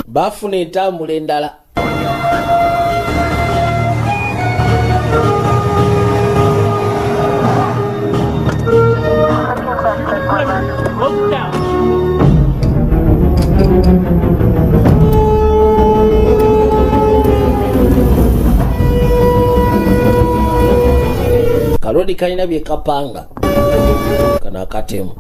Speaker 1: Bafuna entambula endala.
Speaker 14: Look down.
Speaker 1: Kalodi kalina bye kapanga. Kana akatemu.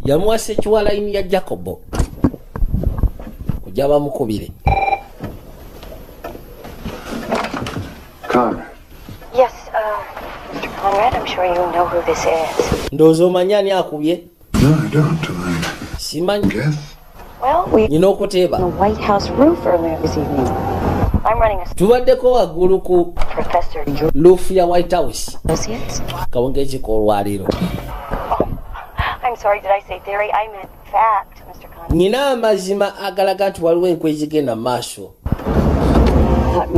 Speaker 1: Yamuwasa ekiwalaini ya Jacobo kujja bamukubire.
Speaker 11: Conrad.
Speaker 2: Yes, Mr. Conrad, I'm sure you know who this is.
Speaker 1: Ndowooza omanyi ani akubye?
Speaker 11: No, I don't.
Speaker 1: Simanyi.
Speaker 11: Guess?
Speaker 2: Well, we
Speaker 1: Nina okuteeba.
Speaker 2: on the White House roof earlier this evening. I'm running a
Speaker 1: tubaddeko waggulu ku
Speaker 2: Professor
Speaker 1: roof ya White House.
Speaker 2: Associates.
Speaker 1: Kawungeziko olwaliro.
Speaker 2: I'm sorry, did I say theory? I meant fact, Mr. Conrad.
Speaker 1: Nina amazima agalaga nti waliwo enkwe ezigenda maaso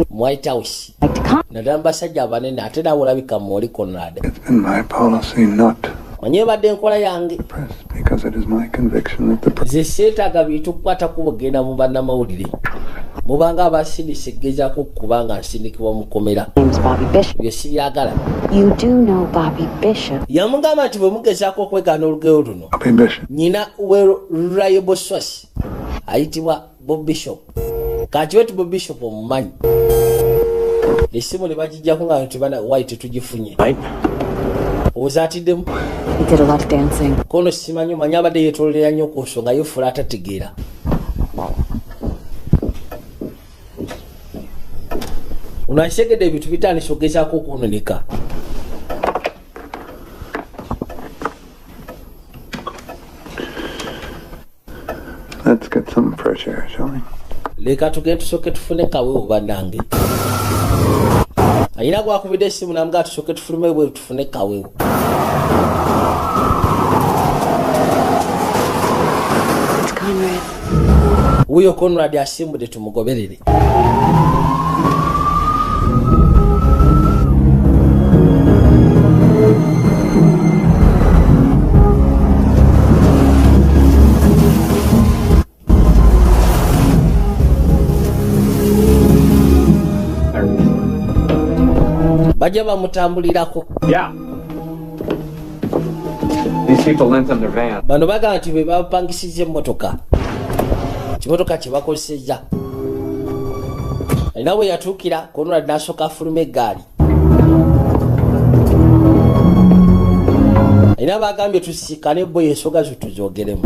Speaker 1: mu White House. Naddala mu basajja abanene ate naawe olabika mwoli Conrad.
Speaker 11: It's been my policy not
Speaker 1: Manye badde enkola yange.
Speaker 11: because it is my conviction that the
Speaker 1: Ze seetaaga bintu kukwata kubugenda mu bannamawulire. Mubanga abasindise gezaako kubanga nsindikibwa mu kkomera. Byo sibyagala.
Speaker 2: You do know Bobby Bishop.
Speaker 1: Yamugamba nti bwe mugezaako okwegaana olugero luno. Nyina we reliable source ayitibwa Bob Bishop. Kakiwe ti Bob Bishop omumanyi. Essimu ne bagijjako nga tibana White tugifunye. Ozatiddemu.
Speaker 10: He did a lot of dancing.
Speaker 1: Kono simanyi manyi abadde yeetoolera nnyo ku nsonga y'effula atategeera. Unaisegede ebintu bitandise okugezaako okwononeka.
Speaker 11: Let's get some fresh air, shall we?
Speaker 1: Leka tugende tusooke tufune kaweewo bannange. Ayina gwakubidde essimu namugaa tusooke tufulume bwe tufune kaweewo. Wuyo Conrad asimbudde tumugoberere. Bajja bamutambulirako.
Speaker 15: Yeah. These people lent them their van.
Speaker 1: Bano bagamba nti be bapangisiza emmotoka. Kimotoka kye bakozesezza. Alina bwe yatuukira Conrad n'asooka afuluma eggaali. Alina bagambye tusisikane bo ensonga zo tuzoogeremu.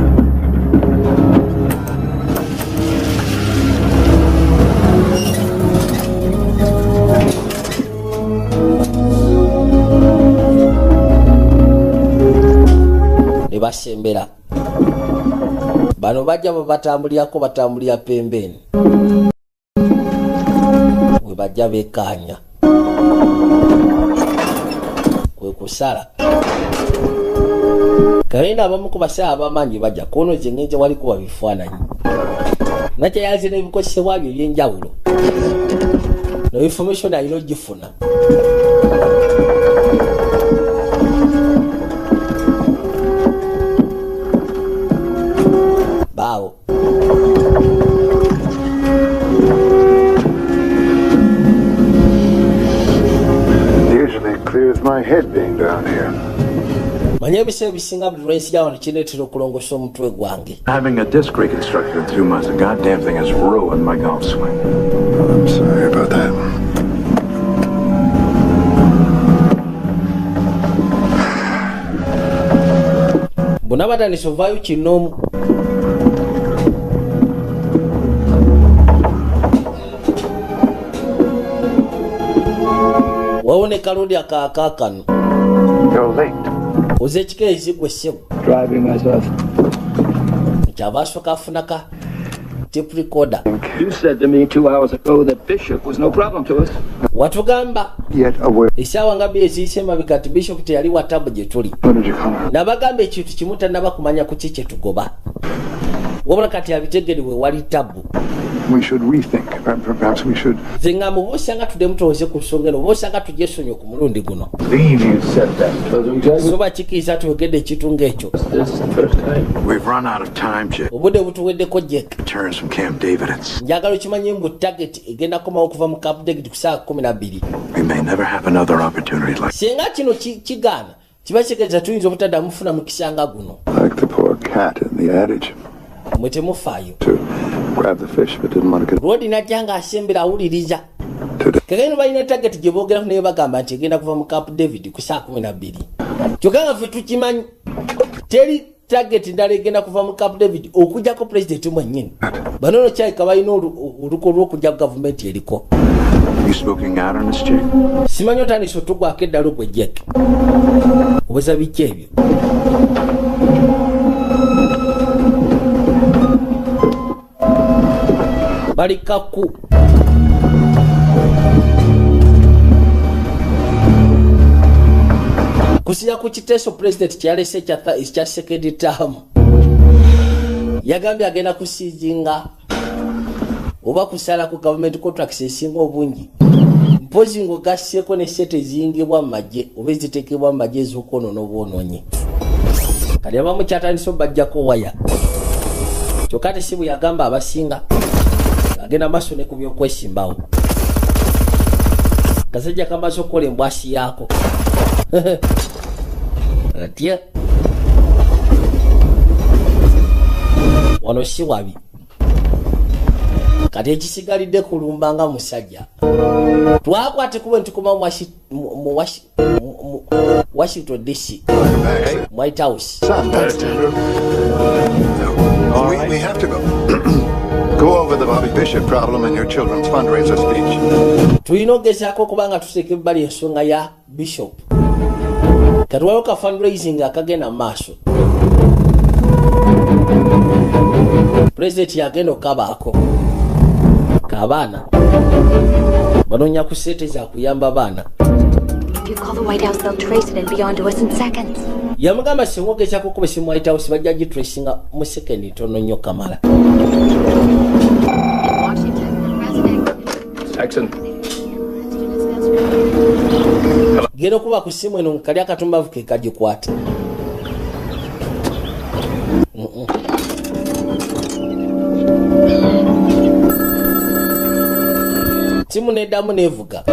Speaker 1: Ne basembera. Bano bajja babatambulirako batambulira pembeni. We bajja beekaanya. Kwe kusala. Kaenda abamu ku basawo abamanyi bajja kono zengenje wali kuba bifaananyi. Nakyayaze n'ebikozesebwa byo eby'enjawulo. No information ayina ogifuna. Baawo.
Speaker 11: Usually clears my head being down here.
Speaker 1: Manye ebiseera ebisinga buli lwensi wano kineetera okulongosa omutwe gwange.
Speaker 11: Having a disc reconstructed in 2 months, the goddamn thing has ruined my golf swing. I'm sorry about that.
Speaker 1: Bonna batandise ovaayo kinoomu. Wawone kalodi akaakaakano.
Speaker 11: You're late.
Speaker 1: Oze ekika ezigwe ssebo.
Speaker 15: Driving myself.
Speaker 1: Kyava asooka afunaka tape recorder.
Speaker 12: You said to me 2 hours ago that Bishop was no problem to us.
Speaker 1: Watugamba.
Speaker 13: Yet aware.
Speaker 1: Isawa nga byezisema bikati Bishop teyali watabu gye tuli. Nabagamba ekintu kimu tannaba kumanya ku kiki tugoba. Wabula kati abitegedde wali tabu.
Speaker 13: We should rethink. Perhaps we should.
Speaker 1: Zenga mubosanga tudemu tuweze ku nsonga eno bosanga tujesonyo ku mulundi guno.
Speaker 11: You said that.
Speaker 1: Soba kikiriza tuyogedde ekitunga ekyo.
Speaker 11: We've run out of time, Jack.
Speaker 1: Obudde butuweddeko Jack.
Speaker 11: Returns from Camp David.
Speaker 1: Njagala okimanye mbu target egenda komawo okuva mu Camp David ku ssaawa 12.
Speaker 11: We may never have another opportunity like.
Speaker 1: Singa kino kigaana kiba kitegeeza tuyinza obutaddamu mufuna mukisa nga guno.
Speaker 4: Like the poor cat in the adage.
Speaker 1: Mwe temufaayo.
Speaker 4: To grab the fish but didn't want to get.
Speaker 1: Rodi najja nga asembera awuliriza. Kageno balina target gye boogeraku naye bagamba nti egenda kuva mu Camp David ku ssaawa 12. Kyokka nga ffe tukimanyi teri target ndala egenda kuva mu Camp David okujjako president mwennyini. Bano no kyayika balina oluko lw'okujja gavumenti eriko.
Speaker 11: You smoking out on us, Jack?
Speaker 1: Simanyi otandise otugwako eddalo gwe Jack. Obweza biki ebyo? Balikaku. Kusiya ku kiteeso president kyalese ekya second term. Yagambye agenda kusiizinga oba kusala ku government contracts esinga obungi. Mpozi ng'ogasseko ne sente eziyingibwa mu magye oba eziteekebwa mu magye ez'okwonoona obwonoonyi. Kali abamu kyatandise obajjako waya. Kyokka ate si bwe yagamba abasinga. Agenda maaso ne ku by'okwesimbawo. Kasajja kamaze okukola embwasi yaako. Atya. Wano si wabi. Kati ekisigalidde kulumba nga musajja. Twakwate kuba ntukuma mu Washington DC. White House.
Speaker 13: We have to go over the Bobby Bishop problem and your children's fundraiser speech.
Speaker 1: Tulina okugezaako okuba nga tuteeka ebbali ensonga ya Bishop. Kati waliwo ka fundraising akagenda mu maaso. President yagenda okabaako. Kabaana. Banoonya ku ssente za kuyamba baana.
Speaker 10: If you call the White House, they'll trace it and be on to us in seconds.
Speaker 1: Yamugamba singa ogezaako okuba essimu White House bajja gitracinga mu sekendi ntono nnyo kamala. Genda okuba ku ssimu eno kali akatumbavu ke kagikwata. Simu neddamu nevuga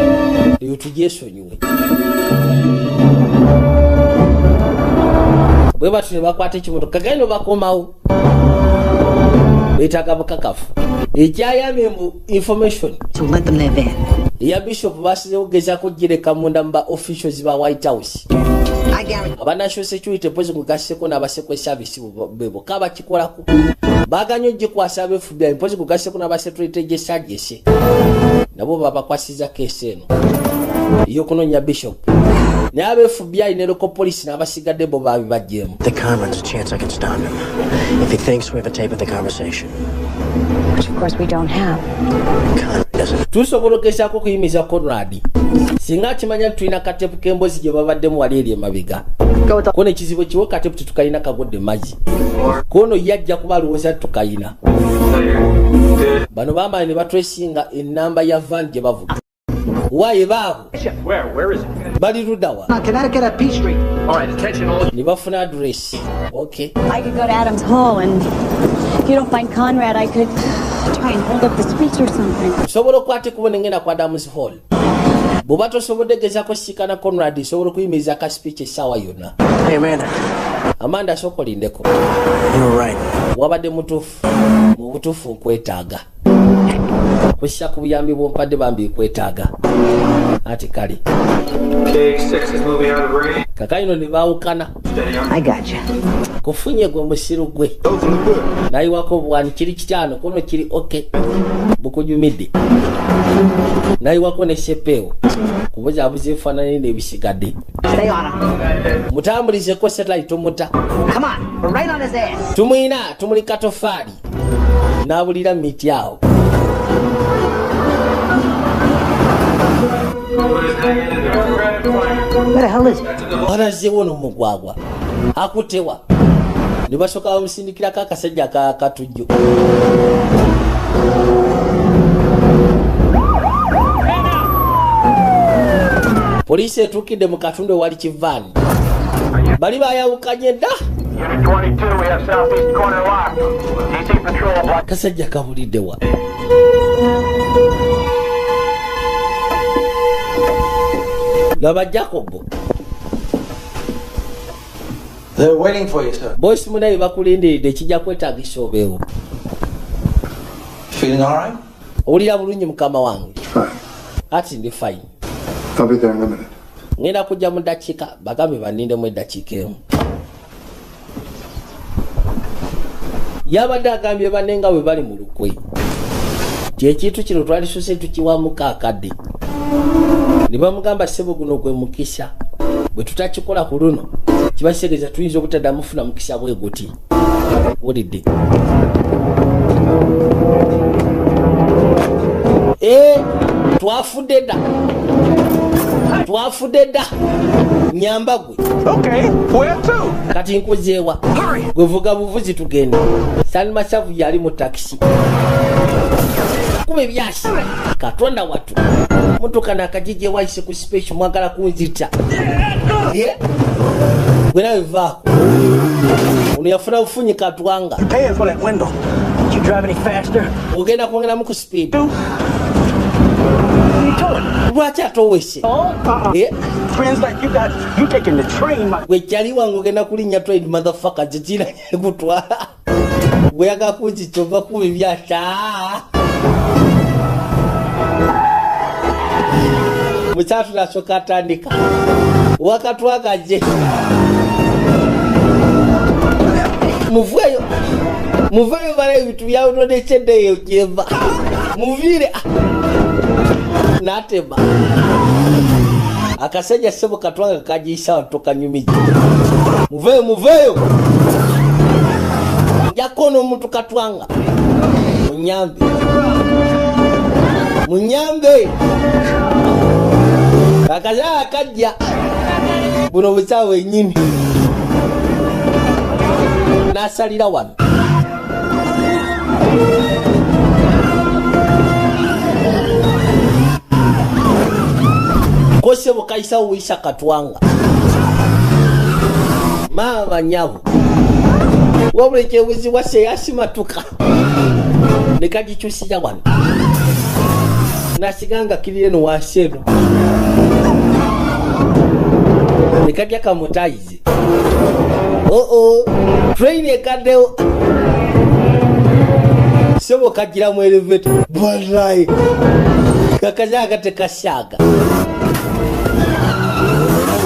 Speaker 1: eyo tugyesonyiwe. Bwe batu ne bakwata ekimotoka kagenda bakomawo beetaaga bukakafu ekyayamye mu information
Speaker 17: to let them live in.
Speaker 1: Ya Bishop basizewo gezaako gireka munda mu ba officials ba White House. Aba National Security Police kugaseko n'abaseko service bebo kaba kikolako baganya ogikwasa abe FBI police kugaseko n'abasecurity gesagese nabo babakwasiza kesi eno iyo kunonya Bishop n'abe FBI ne local police n'abasigadde bo babibajjemu.
Speaker 5: The Conrad's a chance I can stop him if he thinks we have a tape of the conversation,
Speaker 10: Which of course we don't have.
Speaker 1: Tusobola okugezaako okuyimiza Conrad singa kimanya tulina katepu k'embozi gye babaddemu wali eri emabega kono ekizibu kiwe katepu tetukalina kagodde mazzi kono yajja kuba alowooza tukayina bano bambala ne batwesinga enamba ya van gye bavuga waye baabo
Speaker 15: Where is it?
Speaker 1: bali luddawa
Speaker 17: Connecticut at P Street.
Speaker 15: All right, attention all.
Speaker 1: ne bafuna address. Okay,
Speaker 10: I could go to Adams Hall, and if you don't find Conrad, I could try and hold up the speech or something.
Speaker 1: sobola okwate kubona ngenda ku Adams Hall bw'oba tosobodde gezaako sikana Conrad sobola okuyimiriza ka speech essaawa yonna.
Speaker 5: Hey, Amanda.
Speaker 1: Amanda soko lindeko.
Speaker 5: You were right.
Speaker 1: Wabadde mutuufu mu butuufu nkwetaaga kussa ku buyambi bw'ompadde bambi nkwetaaga ati kale kakayino ne baawukana.
Speaker 17: I got you.
Speaker 1: Kufunye gwe musiru gwe nayiwako bwani kiri 5 kono kiri okay bukujumidde naye wako ne shepewo kubuza abuze fanane nebisigadde
Speaker 17: Stay on him.
Speaker 1: mutambulize ko satellite muta.
Speaker 17: Come on, we're right on his ass.
Speaker 1: Tumuli katofali nabulira miti awo.
Speaker 17: Where the hell is he?
Speaker 1: Wanazewo n'omugwagwa akutewa ne basoka bamusindikirako akasajja akatujjo. Poliisi etuukidde mu katundu ewali kivaani bali bayawukanye dda. Kasajja kabuliddewa. Laba Jacobo.
Speaker 19: They're waiting for you, sir.
Speaker 1: Boys munaye bakulindiridde kijja kwetaagisa obeewo.
Speaker 19: Feeling all right?
Speaker 1: Owulira bulungi mukama wange? Ati ndi fine.
Speaker 13: I'll be there in a minute.
Speaker 1: Ngenda kujja mu ddakiika bagambe banindemu eddakiika emu. Yabadde agambye banne nga bwe bali mu lukwe. Ekintu kino twalisuse tukiwamuka akadde. Ne bamugamba ssebo guno gwe mukisa. Bwe tutakikola ku luno kibaseegeza tuyinza obutaddamu mufuna mukisa bwe guti. Wulidde? Twafudde dda. Twafudde dda. Nyamba gwe.
Speaker 19: Okay, where to?
Speaker 1: Kati nkuzeewa. Gwe vuga buvuzi tugende. Salima Savu yali mu taxi. Kube byasi. Katonda watu. Motoka nakajije waise ku special mwagala kunzita. Gwe nawe vaako. Unayafuna ufunyi katwanga.
Speaker 5: You paying for that window. Did you drive any faster?
Speaker 1: Ugenda kwongera mu ku speed. Lwaki atowese?
Speaker 5: Friends like you taking the train.
Speaker 1: Gwe kyali wange ogenda kulinnya train motherfucker jitira kutwala. Gwe yaga kuzitova kubi byasha. Muchatu nashoka atandika. Wakatwakaje. Muveyo bana ibitu byawe nodechende yo jeva. Muvire. Natema. Akasajja sebo katwanga kajisa watoka nyumiji. Muveyo. Yakono mtu katwanga. Munyambe. Akaza akajja. Buno busawe nyini. Nasalira wano. Kose bukaisa uisha katwanga. Mama nyavu. Wabule chebuzi wase yasimatuka. Nikagichusija wano. Nasiganga kiliyeno waseno. Nikajya kamutaizi. Train ekadeo. Sebo kagira mu elevator. Bwarai. Kakajaga tekashaga.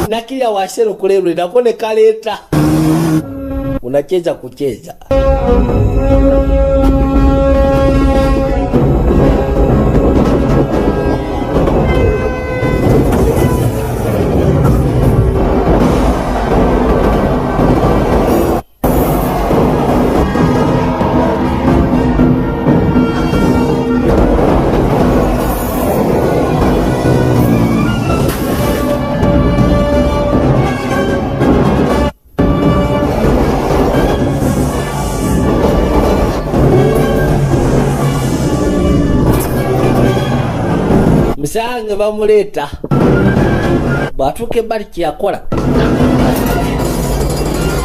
Speaker 1: Nakia wasero kulebwe nakone kaleta. Unacheza kucheza. Msange bamuleta batuke bali kyakola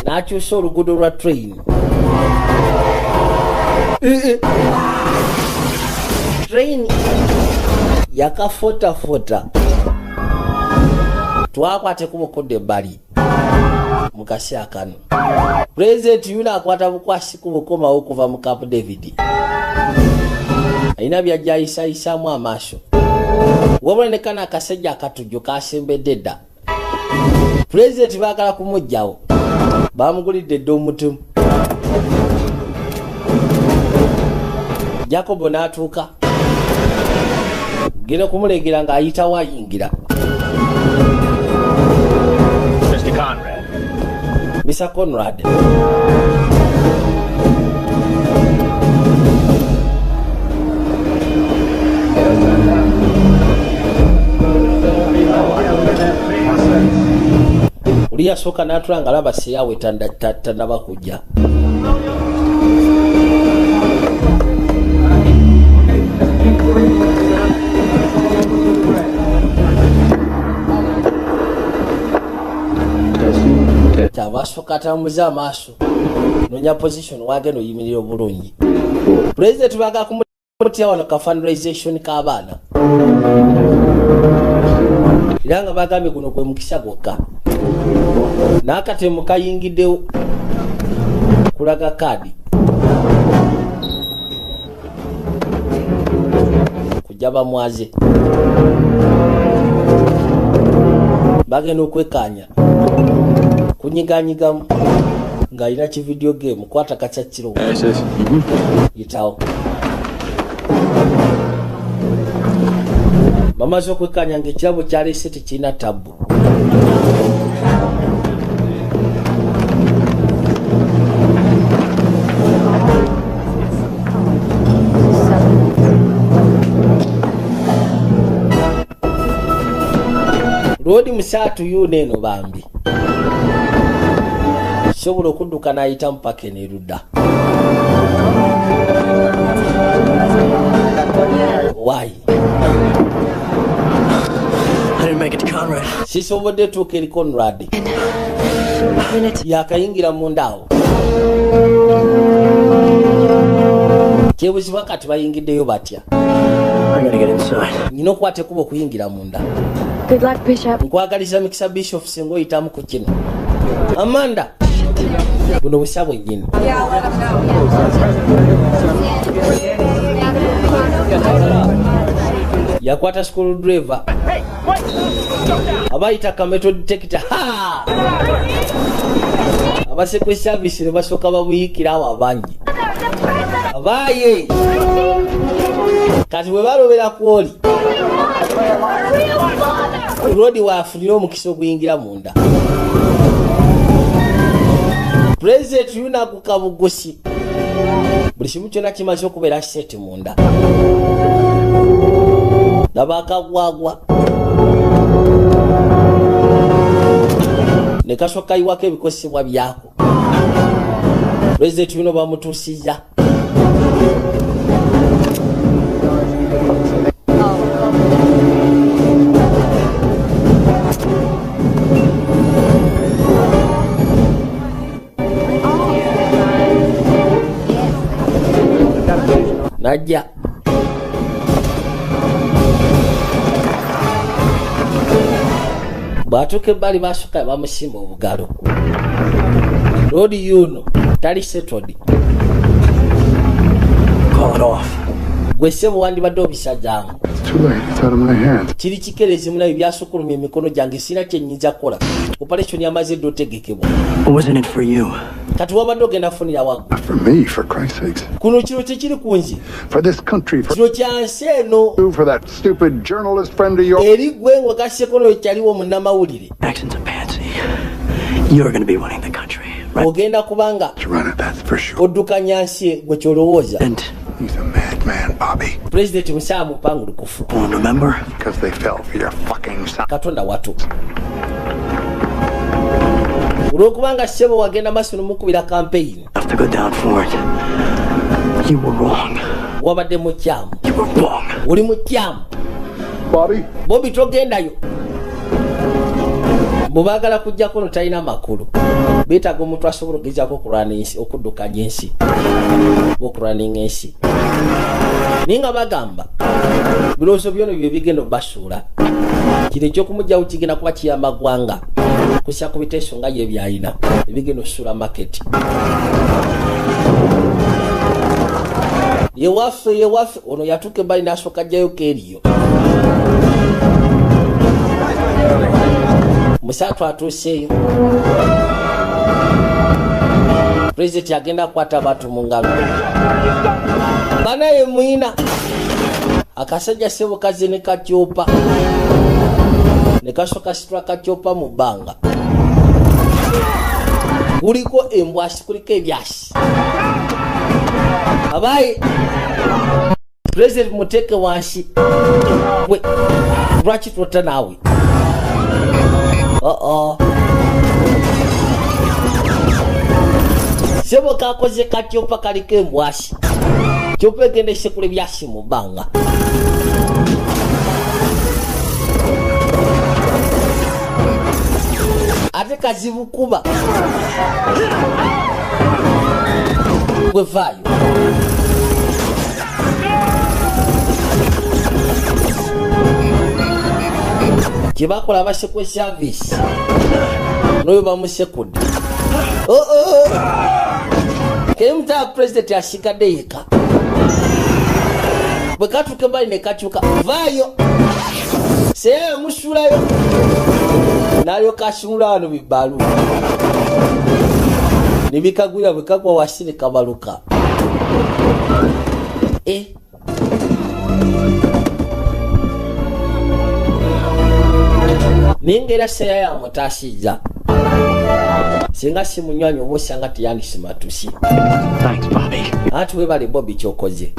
Speaker 1: nakyusa oluguudo lwa train. Train yakafota twakwate kubukodde bali mukasi akano. President yuna akwata bukwasi kubukoma okuva mu Camp David. Aina byajayisa isamu amasho. Wabonekana akasajja akatujjo kasembedde dda. President baagala kumujjawo. Bamugulidde dda omutumu. Jacobo n'atuuka. genda kumulegera nga ayita wayingira.
Speaker 7: Mr. Conrad.
Speaker 1: Mr. Conrad. Uliya soka natulanga laba siyawe tandaba kujja. Tabasoka tamuza amaaso. Nonya position wage no yimiriro bulungi. President baga kumutya wano ka fundraisation k'abaana. Iranga bagambe kuno kwe mukisha gokka. Nakatemu kayingiddewo kulaga kadi. Kujaba mwaze. Bagenda okwekanya. Kunyiganyigamu nga ina ki video game kwata kachachiro. Yitawo. Mama zo kwekanya ngekirabo kyali seti kina tabu. Rodi musatu yuneno bambi. Sobola okudduka n'ayita mpaka enerudda. Why?
Speaker 5: I didn't make it to Conrad.
Speaker 1: Sisobodde tuuka eri Conrad. Yakayingira mundaawo. Kyebuzibwa kati bayingiddeyo batya.
Speaker 5: I gotta get inside.
Speaker 1: Nina okukwata ekkubo okuyingira munda.
Speaker 10: Good luck, Bishop.
Speaker 1: Nkwagaliza mikisa Bishop singa oyitamu ku kino. Amanda. Buno busabo nyine. Yakwata school driver. Abayita ka metal detector. Ha! Abase service ne basoka babuyikira awo abangi. Abaye. Kati we balobera kwoli. Rodi wafunira omukisa oguyingira munda. President yuna kukabugosi. Buli kimu kyonna kimaze okubeera seti munda. Nabakagwagwa. Ne kasoka iwako ebikosebwa byako. President yuno bamutuusiza. Najja. Batuke bali basuka bamusimba obugalo. Rodi yuno tali settled.
Speaker 5: Call it off.
Speaker 1: Gwesebo wandi badde obisajjangu.
Speaker 13: Too late, it's out of my hands.
Speaker 1: Kiri kikerezi munayo byasukulumya emikono gyange sina kye nnyinza kukola. Operation yamaze ddo otegekebwa.
Speaker 5: Wasn't it for you?
Speaker 1: Kati wabadde ogenda funira waggu.
Speaker 13: For me, for Christ's sakes.
Speaker 1: Kuno kino tekiri ku nze.
Speaker 13: For this country, for...
Speaker 1: Kino kyansi eno.
Speaker 13: For that stupid journalist friend of yours.
Speaker 1: Eri gwe ng'ogasseko n'okyaliwo munnamawulire.
Speaker 5: Jackson's a pansy. You're going to be running the country. Right?
Speaker 1: Ogenda kubanga.
Speaker 13: Run it, that's for sure.
Speaker 1: Oddukanya nsi gwe kyolowooza.
Speaker 5: And
Speaker 13: he's a madman, Bobby.
Speaker 1: President Musaamu pangulukufu.
Speaker 5: Remember?
Speaker 13: Because they fell for your fucking son.
Speaker 1: Katonda watu. Olwokubanga ssebo wagenda maaso n'omukubira campaign.
Speaker 5: Have to go down for it. You were wrong.
Speaker 1: Wabadde mukyamu.
Speaker 5: You were wrong.
Speaker 1: Oli mukyamu. Bobby togendayo. Bw'obaagala kujjako no talina makulu. Beetaaga omuntu asobola okugezaako okulwana ensi, okuddukanya ensi. Okulwaninga ensi. Naye nga bagamba birowoozo byono byo bigenda obbasuula. Kino ekyokumugyawo kigenda kuba kiyamba ggwanga. Kussa ku biteeso nga ye byalina ebigenda osuula maketi. Yewaffe ono yatuuka ebbali n'asooka ajjayo keeriyo. Musatu atuuseeyo. President agenda kukwata abantu mu ngalo. Banaye mwina akasajja sebo kaze ne kachopa ne kasoka sitwa kachopa mu bbanga kuliko embwasi kuliko ebyasi abaye President muteke wansi we lwaki twota naawe sebo kakoze kachopa kaliko embwasi chopa egenda esekula ebyasi mu bbanga ate kazibu kuba gwevaayo kyebakola abasekwe service noyo bamusekudde kemutaa president asigadde yeka bwe katuuke bali ne kakyuka vaayo seyeyo musulayo nayo kasunula wano bibalu nibikagwira bwe kagwa wasi ne kabaluka ningera seya ya mutasiza singa simunywanyi oba osanga teyandisimatusi
Speaker 15: Thanks, Bobby.
Speaker 1: ati webale Bobby kyokoze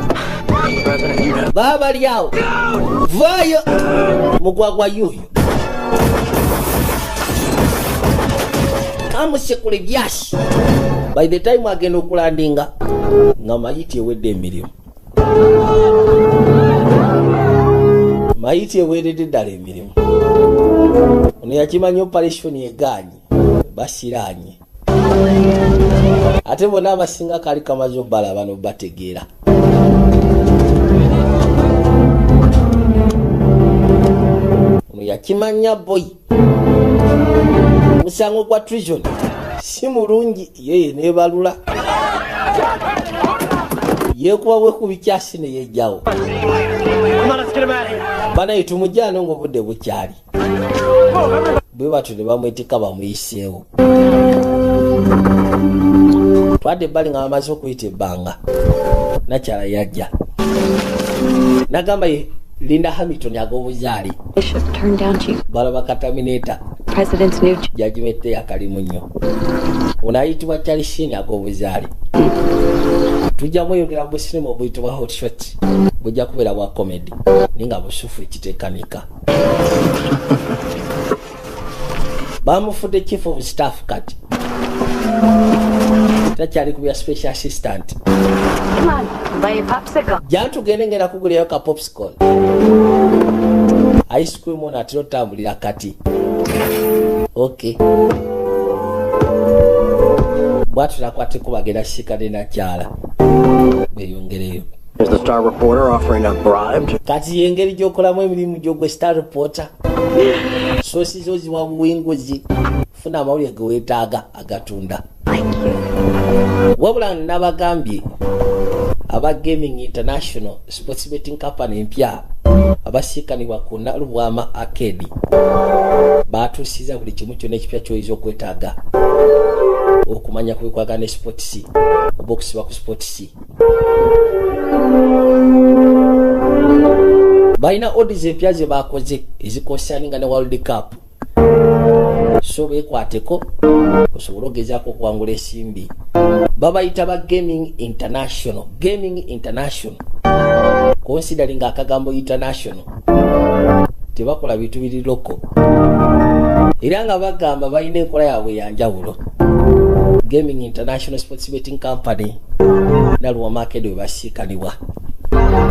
Speaker 1: baba lyawo vaayo mugwagwa yuyo amusekula ebyasi by the time agenda okulandinga nga mayiti ewedde emirimu mayiti eweredde ddala emirimu ono yakimanya operation egaanyi basiranye ate bonna abasinga kali kamaze obbala bano bategeera ono yakimanya boy musango gwa treason si mulungi yeye nebalula yekuba bwe kubikyasi neyejjawo bana yitumujjano ng'obudde bukyali bwe batu ne bamwetika bamuyiseewo twadde ebbali nga bamaze okuyita ebbanga nakyala yajja nagamba ye Linda Hamilton ag'obuzaali balaba katamineta jajimette yakalimu nnyo ono ayitibwa Charlesine ag'obuzaali tujja mweyongera mu sinema obuyitibwa hot shot bujja kubeera bwa comedy ninga busufu ekiteekanika bamufudde chief of staff kati takyali kubya special assistant jantugende ngenda kugulirayo ka popsicle ice cream ono atera otambulira kati okay bwatulakwateko bagenda sikane nakyala beyongereyo.
Speaker 5: Is the Star Reporter offering a bribe?
Speaker 1: Kati yengeri gyokolamu emirimu gyogwe Star Reporter sosi zo ziwa buwinguzi funa amawulire ge weetaaga agatunda wabula nabagambye aba Gaming International Sports Betting Company empya abasiikanibwa ku Nalubwama Arcade batuusiza buli kimu kyonna ekipya kyoyinza okwetaaga okumanya ku bikwagana ne Sports C oba okusiba ku Sports C. Baina odds empya ze bakoze ezikosaninga ne World Cup so bekwateko osobola ogezaako okuwangula esimbi babayita ba Gaming International considering akagambo international tebakola bintu biri loko era nga bagamba balina enkola yaabwe yanjawulo. Gaming International Sports Betting Company Nalwa market we basiikanibwa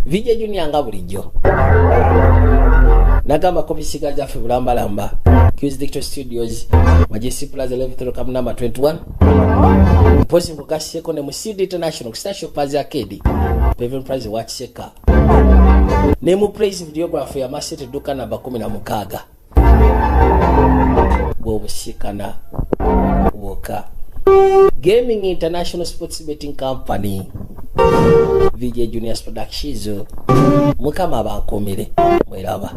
Speaker 1: Vijay Junior nga bulijjo nagamba kopisiga zaffe bulambalamba Q's Digital Studios Majesty Plaza 11 Cam number 21 mposi mukaseko ne mu CD International Station Pazi Arcade Paving Prize watch seka ne mu praise videography ya Masete duka namba 16 bwobusikana woka Gaming International Sports Betting Company Vijay Junior's Productions mukama bakomere mweraba.